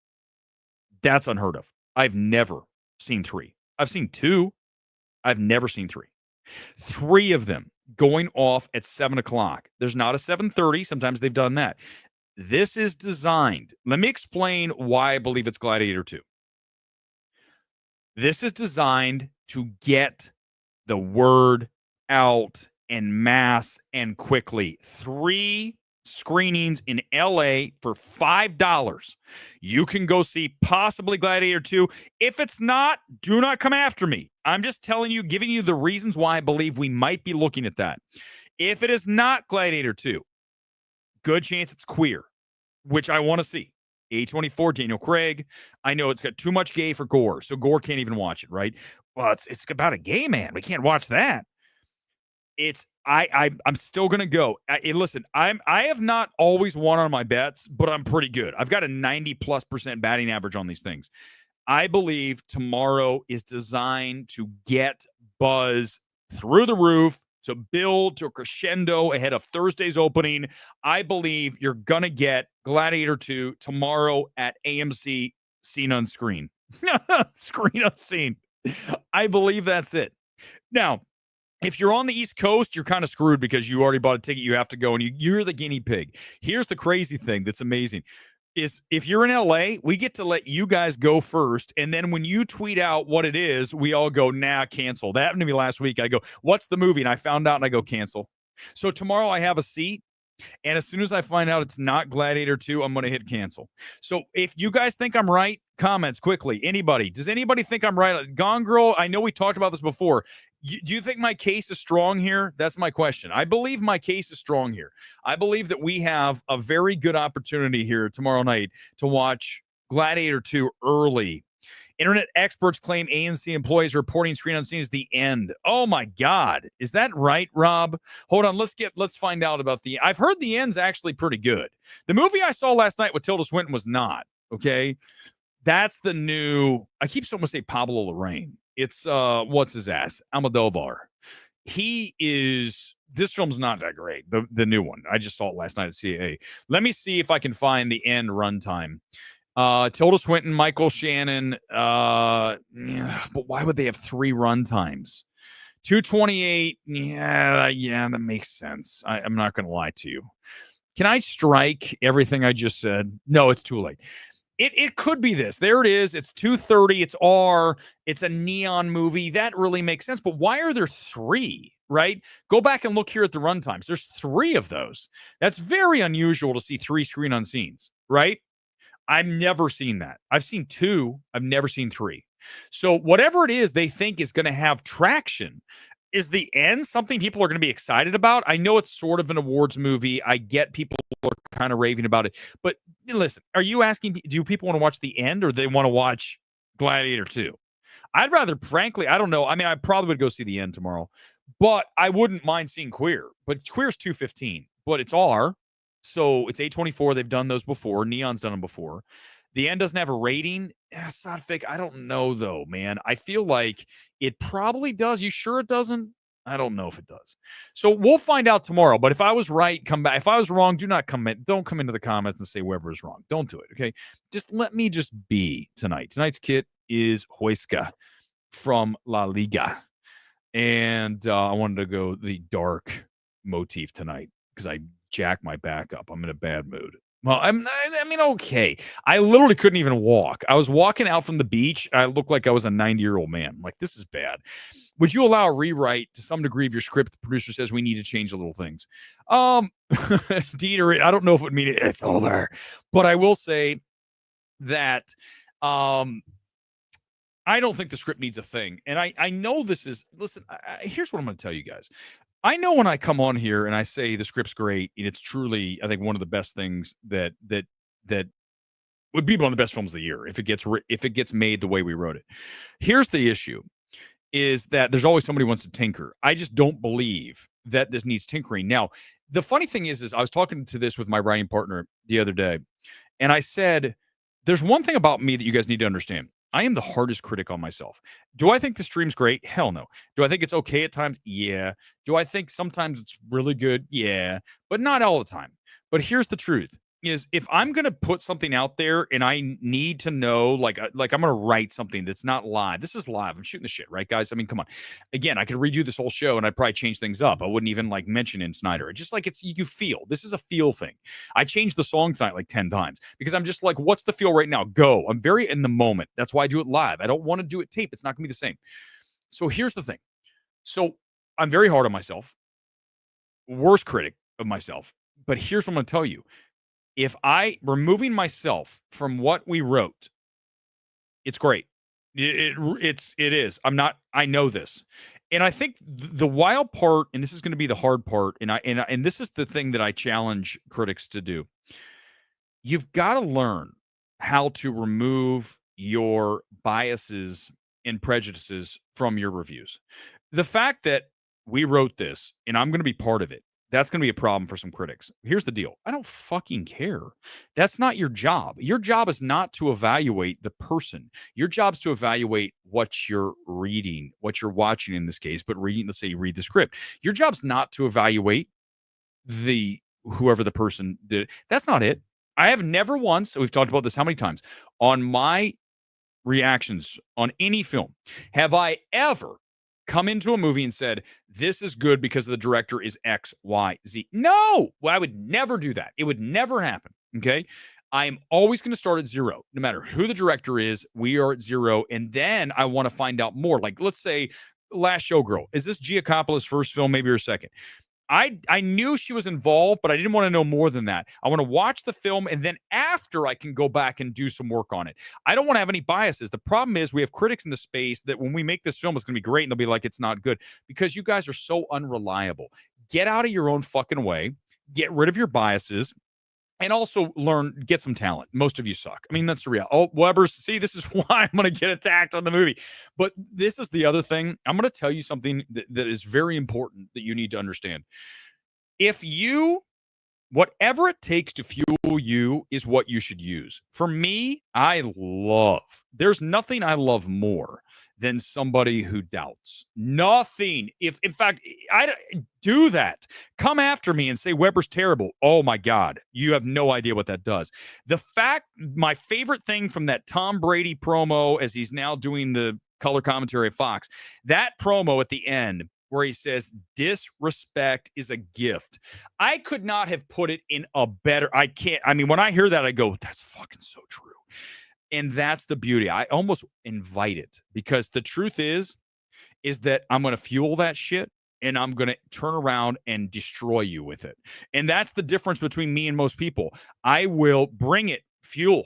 That's unheard of. I've never seen 3. I've seen 2. I've never seen 3. 3 of them going off at 7:00. There's not a 7:30. Sometimes they've done that. This is designed. Let me explain why I believe it's Gladiator 2. This is designed to get the word out en masse and quickly. 3 screenings in LA for $5. You can go see possibly Gladiator 2. If it's not, do not come after me. I'm just telling you, giving you the reasons why I believe we might be looking at that. If it is not Gladiator 2, good chance it's queer, which I want to see. A24, Daniel Craig. I know it's got too much gay for Gore, so Gore can't even watch it, right? Well, it's about a gay man. We can't watch that. I'm still gonna go. Listen, I have not always won on my bets, but I'm pretty good. I've got a 90+% batting average on these things. I believe tomorrow is designed to get buzz through the roof, to build to a crescendo ahead of Thursday's opening. I believe you're going to get Gladiator 2 tomorrow at AMC Seen on Screen. Screen Unseen. I believe that's it. Now, if you're on the East Coast, you're kind of screwed because you already bought a ticket. You have to go, and you're the guinea pig. Here's the crazy thing that's amazing. Is if you're in LA, we get to let you guys go first. And then when you tweet out what it is, we all go, nah, cancel. That happened to me last week. I go, what's the movie? And I found out and I go, cancel. So tomorrow I have a seat. And as soon as I find out it's not Gladiator 2, I'm going to hit cancel. So if you guys think I'm right, comments quickly. Anybody? Does anybody think I'm right? Gone Girl, I know we talked about this before. Do you think my case is strong here? That's my question. I believe my case is strong here. I believe that we have a very good opportunity here tomorrow night to watch Gladiator 2 early. Internet experts claim ANC employees reporting Screen Unseen is the end. Oh my God. Is that right, Rob? Hold on. Let's find out about I've heard the end's actually pretty good. The movie I saw last night with Tilda Swinton was not. Okay. That's the new, I keep someone say Pablo Larraín. It's what's his ass? Almodovar. This film's not that great. The new one. I just saw it last night at CAA. Let me see if I can find the end runtime. Tilda Swinton, Michael Shannon. But why would they have 3 runtimes? 228. Yeah, that makes sense. I'm not going to lie to you. Can I strike everything I just said? No, it's too late. It could be this. There it is. It's 2:30. It's R. It's a neon movie. That really makes sense. But why are there 3, right? Go back and look here at the runtimes. There's 3 of those. That's very unusual to see 3 Screen Unseens, right? I've never seen that. I've seen 2. I've never seen 3. So whatever it is they think is going to have traction, is the end something people are going to be excited about? I know it's sort of an awards movie. I get people are kind of raving about it. But listen, are you asking, do people want to watch the end or they want to watch Gladiator 2? I'd rather, frankly, I don't know. I mean, I probably would go see the end tomorrow, but I wouldn't mind seeing Queer. But Queer's 215, but it's R. So it's A24. They've done those before. Neon's done them before. The end doesn't have a rating. Sodfic, I don't know, though, man. I feel like it probably does. You sure it doesn't? I don't know if it does. So we'll find out tomorrow. But if I was right, come back. If I was wrong, do not comment. Don't come into the comments and say Weber is wrong. Don't do it, okay? Just let me just be tonight. Tonight's kit is Huesca from La Liga. And I wanted to go the dark motif tonight because I jacked my back up. I'm in a bad mood. Well, I mean, okay. I literally couldn't even walk. I was walking out from the beach. I looked like I was a 90-year-old man. I'm like, this is bad. Would you allow a rewrite to some degree of your script? The producer says we need to change the little things. Dieter, I don't know if it would mean it's over. But I will say that I don't think the script needs a thing. And I know this is, listen, here's what I'm going to tell you guys. I know when I come on here and I say the script's great, and it's truly, I think, one of the best things that would be one of the best films of the year if it gets made the way we wrote it. Here's the issue: is that there's always somebody who wants to tinker. I just don't believe that this needs tinkering. Now, the funny thing is I was talking to this with my writing partner the other day, and I said, "There's one thing about me that you guys need to understand." I am the hardest critic on myself. Do I think the stream's great? Hell no. Do I think it's okay at times? Yeah. Do I think sometimes it's really good? Yeah. But not all the time. But here's the truth. Is if I'm going to put something out there and I need to know, like I'm going to write something that's not live. This is live. I'm shooting the shit, right, guys? I mean, come on. Again, I could redo this whole show and I'd probably change things up. I wouldn't even mention in Snyder. It's just like you feel. This is a feel thing. I changed the song tonight 10 times because I'm just like, what's the feel right now? Go. I'm very in the moment. That's why I do it live. I don't want to do it tape. It's not going to be the same. So here's the thing. So I'm very hard on myself. Worst critic of myself. But here's what I'm going to tell you. If removing myself from what we wrote, it's great. It is. I know this. And I think the wild part, and this is going to be the hard part, and this is the thing that I challenge critics to do. You've got to learn how to remove your biases and prejudices from your reviews. The fact that we wrote this, and I'm going to be part of it, that's going to be a problem for some critics. Here's the deal. I don't fucking care. That's not your job. Your job is not to evaluate the person. Your job is to evaluate what you're reading, what you're watching in this case, but reading, let's say you read the script. Your job's not to evaluate whoever the person did. That's not it. I have never once, we've talked about this how many times, on my reactions on any film, have I ever come into a movie and said, this is good because the director is X, Y, Z. No, I would never do that. It would never happen. Okay. I'm always going to start at 0. No matter who the director is, we are at 0. And then I want to find out more. Like, let's say Last Showgirl. Is this Giacoppola's first film, maybe her second? I knew she was involved, but I didn't want to know more than that. I want to watch the film, and then after I can go back and do some work on it. I don't want to have any biases. The problem is we have critics in the space that when we make this film, it's going to be great, and they'll be like, it's not good, because you guys are so unreliable. Get out of your own fucking way. Get rid of your biases. And also get some talent. Most of you suck. I mean, that's the reality. Oh, Weber's, see, this is why I'm going to get attacked on the movie. But this is the other thing. I'm going to tell you something that is very important that you need to understand. Whatever it takes to fuel you is what you should use. For me, there's nothing I love more than somebody who doubts. Nothing. If, in fact, I do that. Come after me and say Weber's terrible. Oh my God. You have no idea what that does. My favorite thing from that Tom Brady promo, as he's now doing the color commentary at Fox, that promo at the end where he says, disrespect is a gift. I could not have put it in a better, when I hear that, I go, that's fucking so true. And that's the beauty. I almost invite it because the truth is that I'm going to fuel that shit and I'm going to turn around and destroy you with it. And that's the difference between me and most people. I will bring it. Fuel.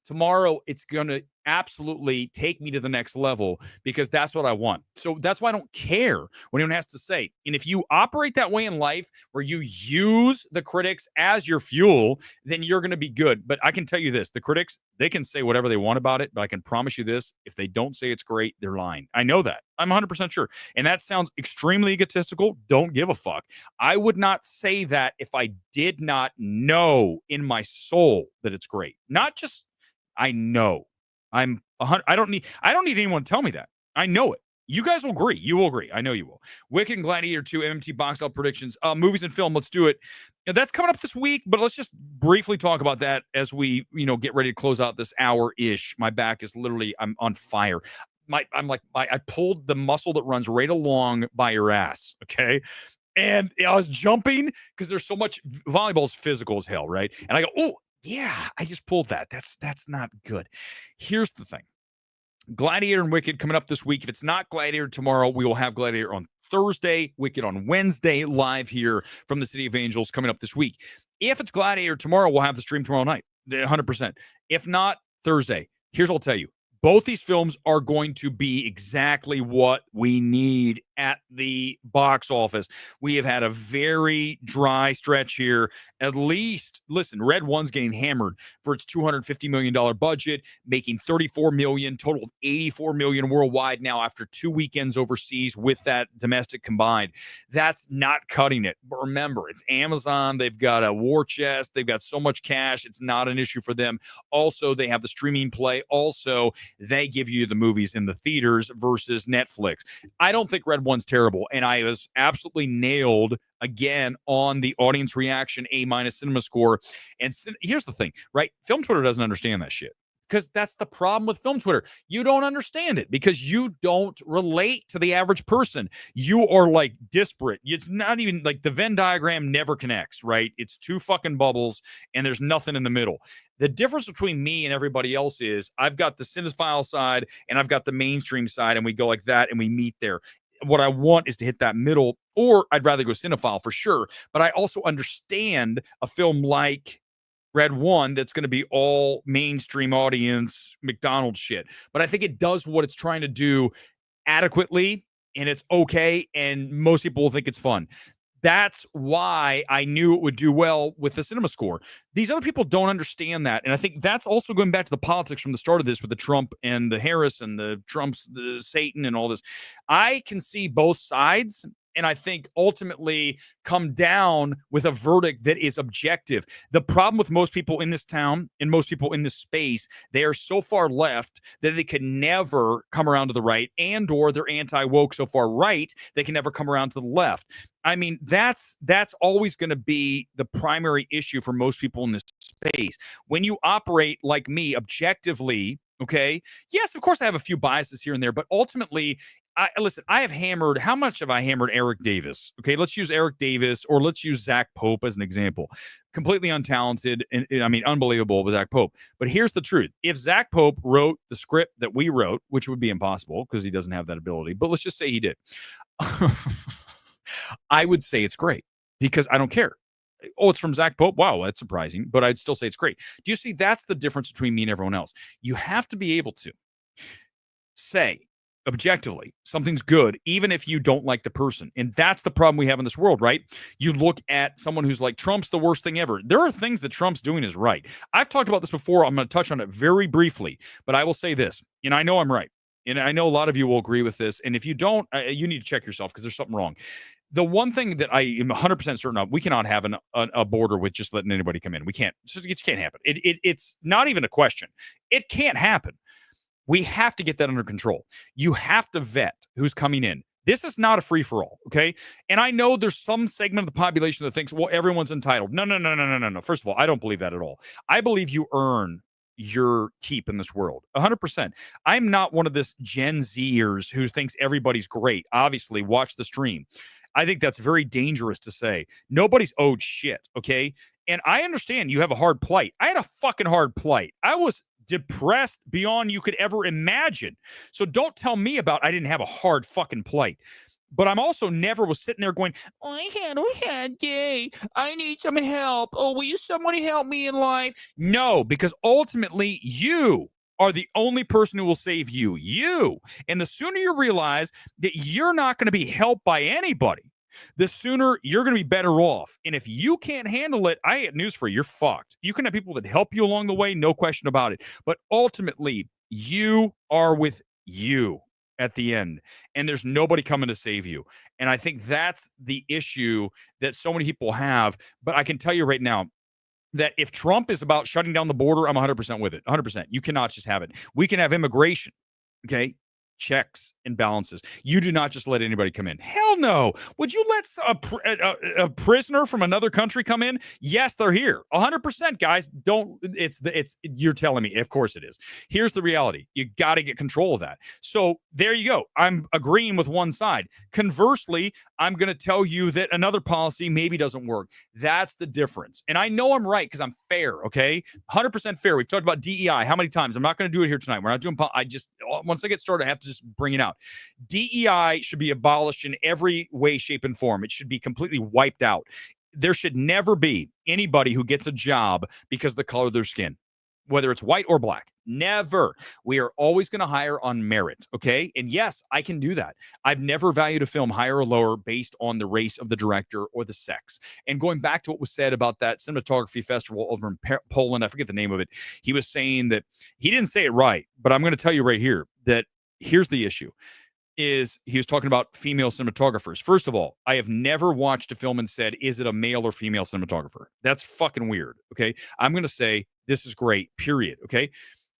Tomorrow, it's going to absolutely take me to the next level because that's what I want. So that's why I don't care what anyone has to say. And if you operate that way in life where you use the critics as your fuel, then you're going to be good. But I can tell you this, the critics, they can say whatever they want about it, but I can promise you this, if they don't say it's great, they're lying. I know that. I'm 100% sure. And that sounds extremely egotistical. Don't give a fuck. I would not say that if I did not know in my soul that it's great. Not just I know. I don't need anyone to tell me that. I know it. You guys will agree. You will agree. I know you will. Wicked and Gladiator 2 MMT box out predictions. Movies and film. Let's do it. Now, that's coming up this week, but let's just briefly talk about that as we, get ready to close out this hour-ish. My back is literally, I'm on fire. I pulled the muscle that runs right along by your ass. Okay. And I was jumping because there's so much, volleyball's physical as hell, right? And I go, oh, yeah, I just pulled that. That's not good. Here's the thing. Gladiator and Wicked coming up this week. If it's not Gladiator tomorrow, we will have Gladiator on Thursday, Wicked on Wednesday, live here from the City of Angels coming up this week. If it's Gladiator tomorrow, we'll have the stream tomorrow night, 100%. If not, Thursday. Here's what I'll tell you. Both these films are going to be exactly what we need at the box office. We have had a very dry stretch here. At least, listen, Red One's getting hammered for its $250 million budget, making $34 million, total of $84 million worldwide now after 2 weekends overseas with that domestic combined. That's not cutting it. But remember, it's Amazon. They've got a war chest. They've got so much cash. It's not an issue for them. Also, they have the streaming play. Also, they give you the movies in the theaters versus Netflix. I don't think Red One's terrible, and I was absolutely nailed again on the audience reaction A- cinema score. And here's the thing, right? Film Twitter doesn't understand that shit. Because that's the problem with Film Twitter. You don't understand it because you don't relate to the average person. You are like disparate. It's not even like the Venn diagram never connects, right? It's two fucking bubbles and there's nothing in the middle. The difference between me and everybody else is I've got the cinephile side and I've got the mainstream side, and we go like that and we meet there. What I want is to hit that middle, or I'd rather go cinephile for sure. But I also understand a film like Red One that's going to be all mainstream audience McDonald's shit. But I think it does what it's trying to do adequately, and it's okay, and most people will think it's fun. That's why I knew it would do well with the cinema score. These other people don't understand that. And I think that's also going back to the politics from the start of this with the Trump and the Harris and the Trump's, the Satan and all this. I can see both sides. And I think ultimately come down with a verdict that is objective. The problem with most people in this town and most people in this space, they are so far left that they could never come around to the right, and or they're anti-woke so far right, they can never come around to the left. I mean, that's always going to be the primary issue for most people in this space. When you operate like me objectively, okay, yes, of course I have a few biases here and there, but ultimately, listen, I have hammered, how much have I hammered Eric Davis? Okay, let's use Eric Davis, or let's use Zach Pope as an example. Completely untalented, and I mean, unbelievable with Zach Pope. But here's the truth. If Zach Pope wrote the script that we wrote, which would be impossible because he doesn't have that ability, but let's just say he did. I would say it's great because I don't care. Oh, it's from Zach Pope. Wow, that's surprising, but I'd still say it's great. Do you see that's the difference between me and everyone else? You have to be able to say, objectively, something's good, even if you don't like the person. And that's the problem we have in this world, right? You look at someone who's like, Trump's the worst thing ever. There are things that Trump's doing is right. I've talked about this before. I'm going to touch on it very briefly, but I will say this, and I know I'm right. And I know a lot of you will agree with this. And if you don't, you need to check yourself because there's something wrong. The one thing that I am 100% certain of, we cannot have a border with just letting anybody come in. We can't. It just can't happen. It's not even a question. It can't happen. We have to get that under control. You have to vet who's coming in. This is not a free-for-all, okay? And I know there's some segment of the population that thinks, well, everyone's entitled. No. First of all, I don't believe that at all. I believe you earn your keep in this world, 100%. I'm not one of this Gen Zers who thinks everybody's great. Obviously, watch the stream. I think that's very dangerous to say. Nobody's owed shit, okay? And I understand you have a hard plight. I had a fucking hard plight. I was depressed beyond you could ever imagine. So don't tell me about I didn't have a hard fucking plight. But I'm also never was sitting there going, I had gay. I need some help. Oh, will you somebody help me in life? No, because ultimately you are the only person who will save you. You. And the sooner you realize that you're not going to be helped by anybody, the sooner you're going to be better off. And if you can't handle it, I have news for you. You're fucked. You can have people that help you along the way, no question about it. But ultimately, you are with you at the end, and there's nobody coming to save you. And I think that's the issue that so many people have. But I can tell you right now that if Trump is about shutting down the border, I'm 100% with it. 100%. You cannot just have it. We can have immigration. Okay. Checks and balances. You do not just let anybody come in. Hell no. Would you let a prisoner from another country come in? Yes, they're here. 100%, guys. You're telling me. Of course it is. Here's the reality. You got to get control of that. So there you go. I'm agreeing with one side. Conversely, I'm going to tell you that another policy maybe doesn't work. That's the difference. And I know I'm right because I'm fair, okay? 100% fair. We've talked about DEI how many times? I'm not going to do it here tonight. We're not doing once I get started, I have to just bring it out. DEI should be abolished in every way, shape, and form. It should be completely wiped out. There should never be anybody who gets a job because of the color of their skin, whether it's white or black. Never. We are always going to hire on merit, okay? And yes, I can do that. I've never valued a film higher or lower based on the race of the director or the sex. And going back to what was said about that cinematography festival over in Poland, I forget the name of it. He was saying that he didn't say it right, but I'm going to tell you right here that here's the issue. Is he was talking about female cinematographers. First of all, I have never watched a film and said, is it a male or female cinematographer? That's fucking weird, okay? I'm going to say, this is great, period, okay?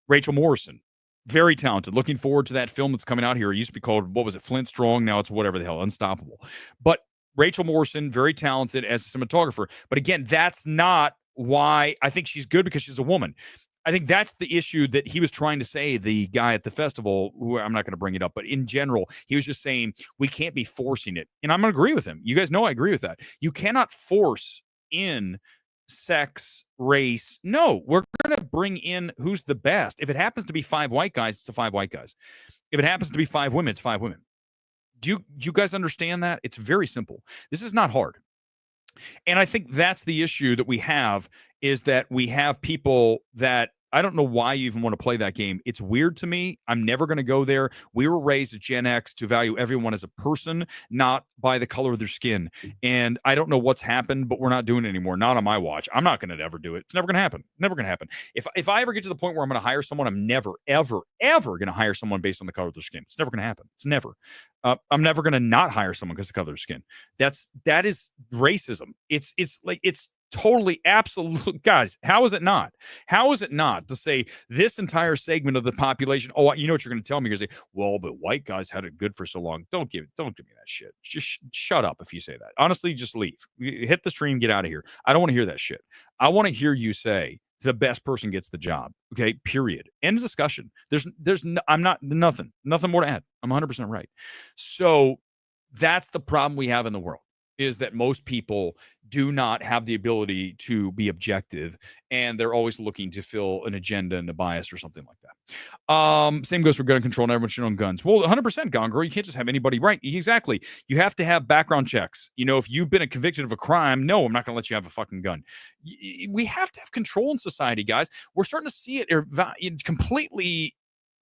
Rachel Morrison, very talented. Looking forward to that film that's coming out here. It used to be called, what was it, Flint Strong? Now it's whatever the hell, Unstoppable. But Rachel Morrison, very talented as a cinematographer. But again, that's not why I think she's good because she's a woman. I think that's the issue that he was trying to say, the guy at the festival, who I'm not going to bring it up, but in general, he was just saying we can't be forcing it. And I'm going to agree with him. You guys know I agree with that. You cannot force in sex, race. No, we're going to bring in who's the best. If it happens to be 5 white guys, it's 5 white guys. If it happens to be 5 women, it's 5 women. Do you guys understand that? It's very simple. This is not hard. And I think that's the issue that we have, is that we have people that I don't know why you even want to play that game. It's weird to me. I'm never going to go there. We were raised at Gen X to value everyone as a person, not by the color of their skin. And I don't know what's happened, but we're not doing it anymore. Not on my watch. I'm not going to ever do it. It's never going to happen. Never going to happen. If I ever get to the point where I'm going to hire someone, I'm never, ever, ever going to hire someone based on the color of their skin. It's never going to happen. It's never. I'm never going to not hire someone because of the color of their skin. That is racism. It's totally absolute. Guys, how is it not? How is it not to say this entire segment of the population? Oh, you know what you're going to tell me? You're going to say, well, but white guys had it good for so long. Don't give me that shit. Just shut up if you say that. Honestly, just leave. Hit the stream, get out of here. I don't want to hear that shit. I want to hear you say the best person gets the job. Okay, period. End of discussion. Nothing more to add. I'm 100% right. So that's the problem we have in the world, is that most people do not have the ability to be objective, and they're always looking to fill an agenda and a bias or something like that. Same goes for gun control, and everyone should own guns. Well, 100% gun girl. You can't just have anybody. Right, exactly. You have to have background checks. You know, if you've been convicted of a crime, no, I'm not going to let you have a fucking gun. We have to have control in society, guys. We're starting to see it completely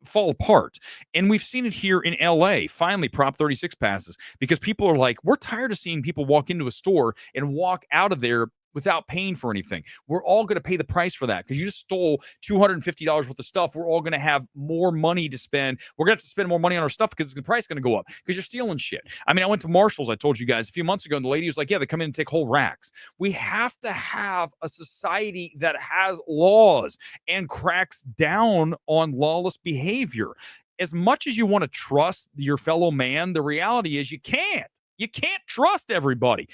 fall apart. And we've seen it here in LA. Finally, Prop 36 passes because people are like, we're tired of seeing people walk into a store and walk out of there without paying for anything. We're all going to pay the price for that because you just stole $250 worth of stuff. We're all going to have more money to spend. We're going to have to spend more money on our stuff because the price is going to go up because you're stealing shit. I mean, I went to Marshall's, I told you guys a few months ago, and the lady was like, yeah, they come in and take whole racks. We have to have a society that has laws and cracks down on lawless behavior. As much as you want to trust your fellow man, the reality is you can't. You can't trust everybody.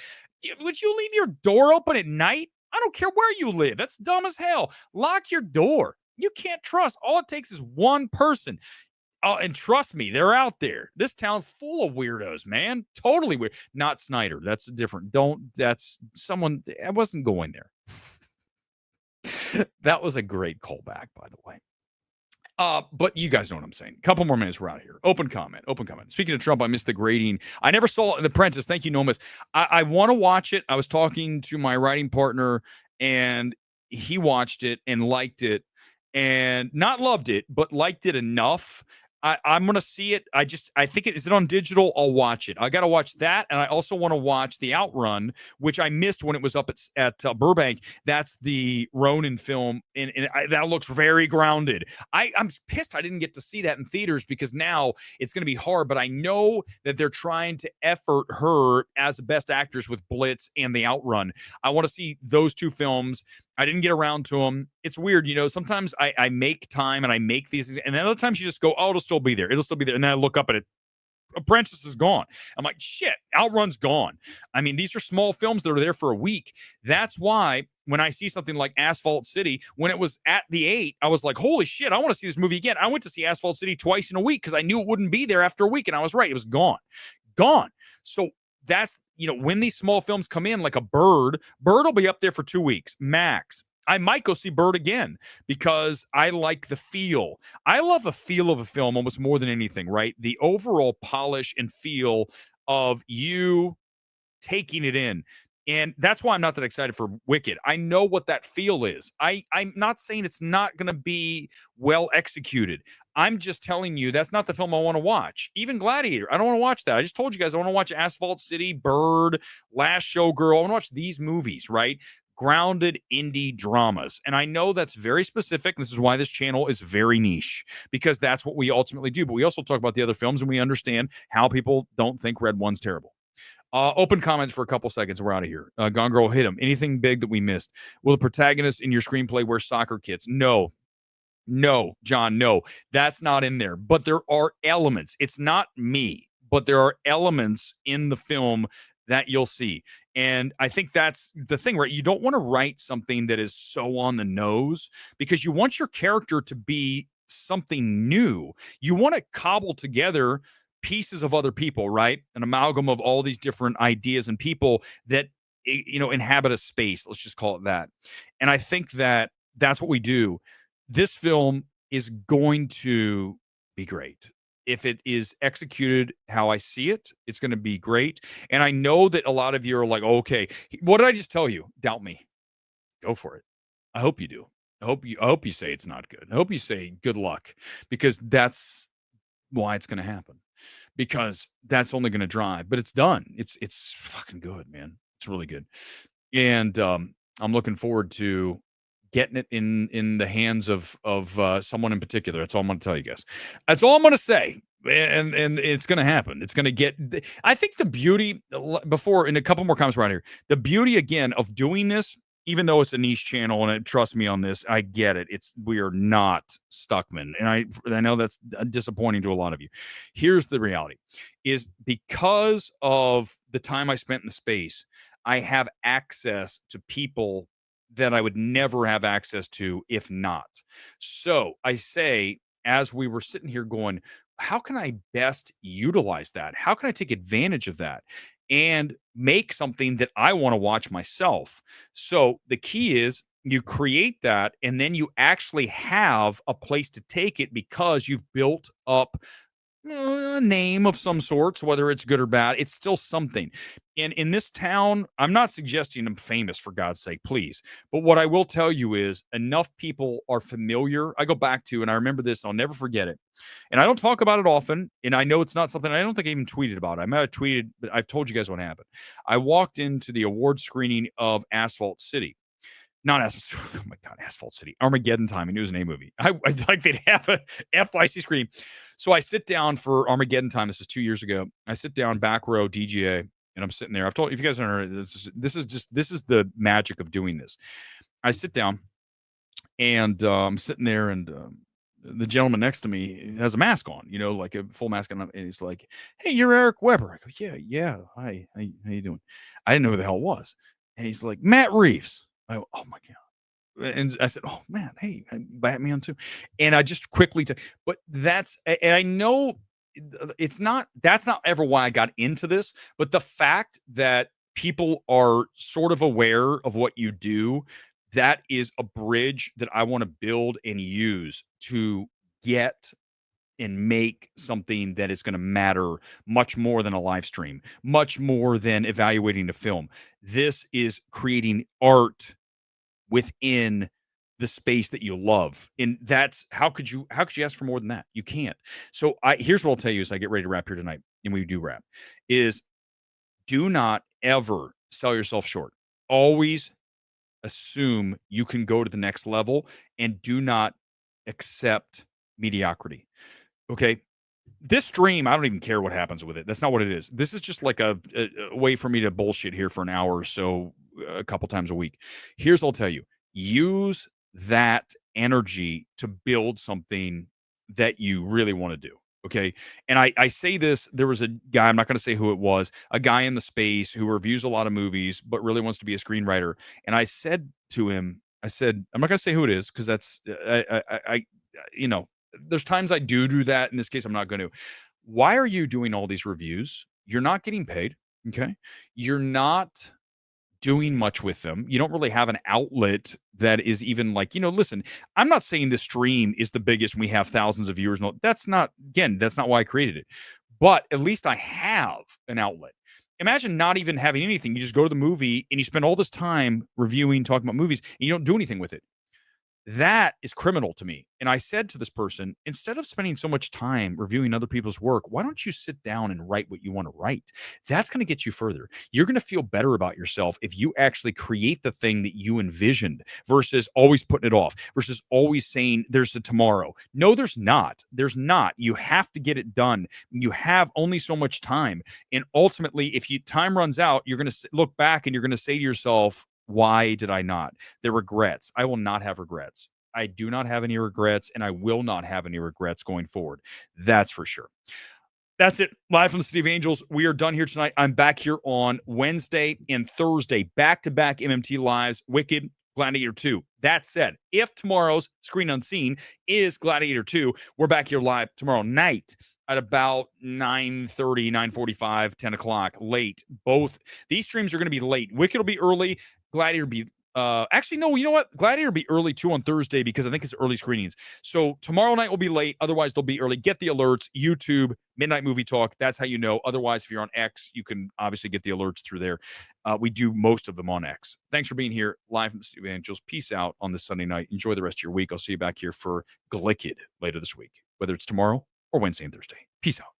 Would you leave your door open at night? I don't care where you live. That's dumb as hell. Lock your door. You can't trust. All it takes is one person. And trust me, they're out there. This town's full of weirdos, man. Totally weird. Not Snyder. That's different. That's someone. I wasn't going there. That was a great callback, by the way. But you guys know what I'm saying. A couple more minutes, we're out of here. Open comment. Speaking of Trump, I missed the grading. I never saw The Apprentice. Thank you, Nomis. I want to watch it. I was talking to my writing partner, and he watched it and liked it. and not loved it, but liked it enough. I'm gonna see it. I think is it on digital? I'll watch it. I gotta watch that, and I also want to watch The Outrun, which I missed when it was up at Burbank. That's the Ronin film, and that looks very grounded. I'm pissed I didn't get to see that in theaters because now it's gonna be hard. But I know that they're trying to effort her as the best actress with Blitz and The Outrun. I want to see those two films. I didn't get around to them. It's weird, sometimes I make time and I make these, and then other times you just go, oh, it'll still be there. It'll still be there. And then I look up at it. Apprentice is gone. I'm like, shit, Outrun's gone. I mean, these are small films that are there for a week. That's why when I see something like Asphalt City, when it was at the 8, I was like, holy shit, I want to see this movie again. I went to see Asphalt City twice in a week because I knew it wouldn't be there after a week. And I was right. It was gone. So that's, when these small films come in like a Bird will be up there for 2 weeks max. I might go see Bird again because I like the feel. I love the feel of a film almost more than anything, right? The overall polish and feel of you taking it in. And that's why I'm not that excited for Wicked. I know what that feel is. I'm not saying it's not going to be well executed. I'm just telling you that's not the film I want to watch. Even Gladiator, I don't want to watch that. I just told you guys I want to watch Asphalt City, Bird, Last Showgirl. I want to watch these movies, right? Grounded indie dramas. And I know that's very specific. This is why this channel is very niche, because that's what we ultimately do. But we also talk about the other films and we understand how people don't think Red One's terrible. Open comments for a couple seconds. We're out of here. Gone Girl, hit him. Anything big that we missed? Will the protagonist in your screenplay wear soccer kits? No, John, no. That's not in there. But there are elements. It's not me, but there are elements in the film that you'll see. And I think that's the thing, right? You don't want to write something that is so on the nose because you want your character to be something new. You want to cobble together pieces of other people, right? An amalgam of all these different ideas and people that, inhabit a space. Let's just call it that. And I think that that's what we do. This film is going to be great. If it is executed how I see it, it's going to be great. And I know that a lot of you are like, okay, what did I just tell you? Doubt me. Go for it. I hope you do. I hope you say it's not good. I hope you say good luck, because that's why it's going to happen. Because that's only going to drive, but it's done. It's fucking good, man. It's really good. And I'm looking forward to getting it in the hands of someone in particular. That's all I'm going to tell you guys. That's all I'm going to say. And it's going to happen. It's going to get, I think the beauty before, in a couple more comments around here, the beauty again of doing this, even though it's a niche channel, and trust me on this, I get it. We are not Stuckman. And I know that's disappointing to a lot of you. Here's the reality is because of the time I spent in the space, I have access to people that I would never have access to if not. So I say, as we were sitting here going, how can I best utilize that? How can I take advantage of that and make something that I want to watch myself? So the key is you create that, and then you actually have a place to take it because you've built up a name of some sorts, whether it's good or bad. It's still something. And in this town, I'm not suggesting I'm famous, for God's sake, please. But what I will tell you is enough people are familiar. I go back to, and I remember this, I'll never forget it. And I don't talk about it often. And I know it's not something, I don't think I even tweeted about it. I might have tweeted, but I've told you guys what happened. I walked into the award screening of Asphalt City. Not Asphalt. Oh my God, Asphalt City. Armageddon Time. I knew it was an A movie. I like they'd have a FYC screening. So I sit down for Armageddon Time. This is 2 years ago. I sit down back row DGA, and I'm sitting there. I've told if you guys don't know, this is the magic of doing this. I sit down, and I'm sitting there, and the gentleman next to me has a mask on, like a full mask on, and he's like, "Hey, you're Eric Weber." I go, "Yeah. Hi, how you doing?" I didn't know who the hell it was, and he's like, "Matt Reeves." I go, "Oh my God." And I said, "Oh man, hey, Batman too." And I just quickly, but and I know that's not ever why I got into this, but the fact that people are sort of aware of what you do, that is a bridge that I want to build and use to get and make something that is going to matter much more than a live stream, much more than evaluating the film. This is creating art within the space that you love. And that's how could you ask for more than that? You can't. So here's what I'll tell you as I get ready to wrap here tonight, and we do wrap, is do not ever sell yourself short. Always assume you can go to the next level and do not accept mediocrity. Okay. This stream, I don't even care what happens with it. That's not what it is. This is just like a way for me to bullshit here for an hour or so, a couple times a week. Here's what I'll tell you. Use that energy to build something that you really want to do. Okay. And I say this, there was a guy, I'm not going to say who it was, a guy in the space who reviews a lot of movies, but really wants to be a screenwriter. And I said to him, I'm not going to say who it is because that's, you know, there's times I do that. In this case, I'm not going to. Why are you doing all these reviews? You're not getting paid. Okay. You're not doing much with them. You don't really have an outlet that is even like, listen, I'm not saying this stream is the biggest and we have thousands of viewers. No, that's not why I created it. But at least I have an outlet. Imagine not even having anything. You just go to the movie and you spend all this time reviewing, talking about movies, and you don't do anything with it. That is criminal to me. And I said to this person, instead of spending so much time reviewing other people's work, why don't you sit down and write what you want to write? That's going to get you further. You're going to feel better about yourself if you actually create the thing that you envisioned versus always putting it off, versus always saying there's a tomorrow. No, there's not. There's not. You have to get it done. You have only so much time. And ultimately, if time runs out, you're going to look back and you're going to say to yourself, why did I not? The regrets. I will not have regrets. I do not have any regrets, and I will not have any regrets going forward. That's for sure. That's it. Live from the City of Angels. We are done here tonight. I'm back here on Wednesday and Thursday. Back-to-back MMT Lives. Wicked, Gladiator 2. That said, if tomorrow's Screen Unseen is Gladiator 2, we're back here live tomorrow night at about 9:30, 9:45, 10 o'clock, late. Both these streams are going to be late. Wicked will be early. Gladiator will be actually, no, you know what? Gladiator will be early too on Thursday because I think it's early screenings. So tomorrow night will be late. Otherwise, they'll be early. Get the alerts. YouTube, Midnight Movie Talk. That's how you know. Otherwise, if you're on X, you can obviously get the alerts through there. We do most of them on X. Thanks for being here live from the City of Angels. Peace out on this Sunday night. Enjoy the rest of your week. I'll see you back here for Glicked later this week, whether it's tomorrow or Wednesday and Thursday. Peace out.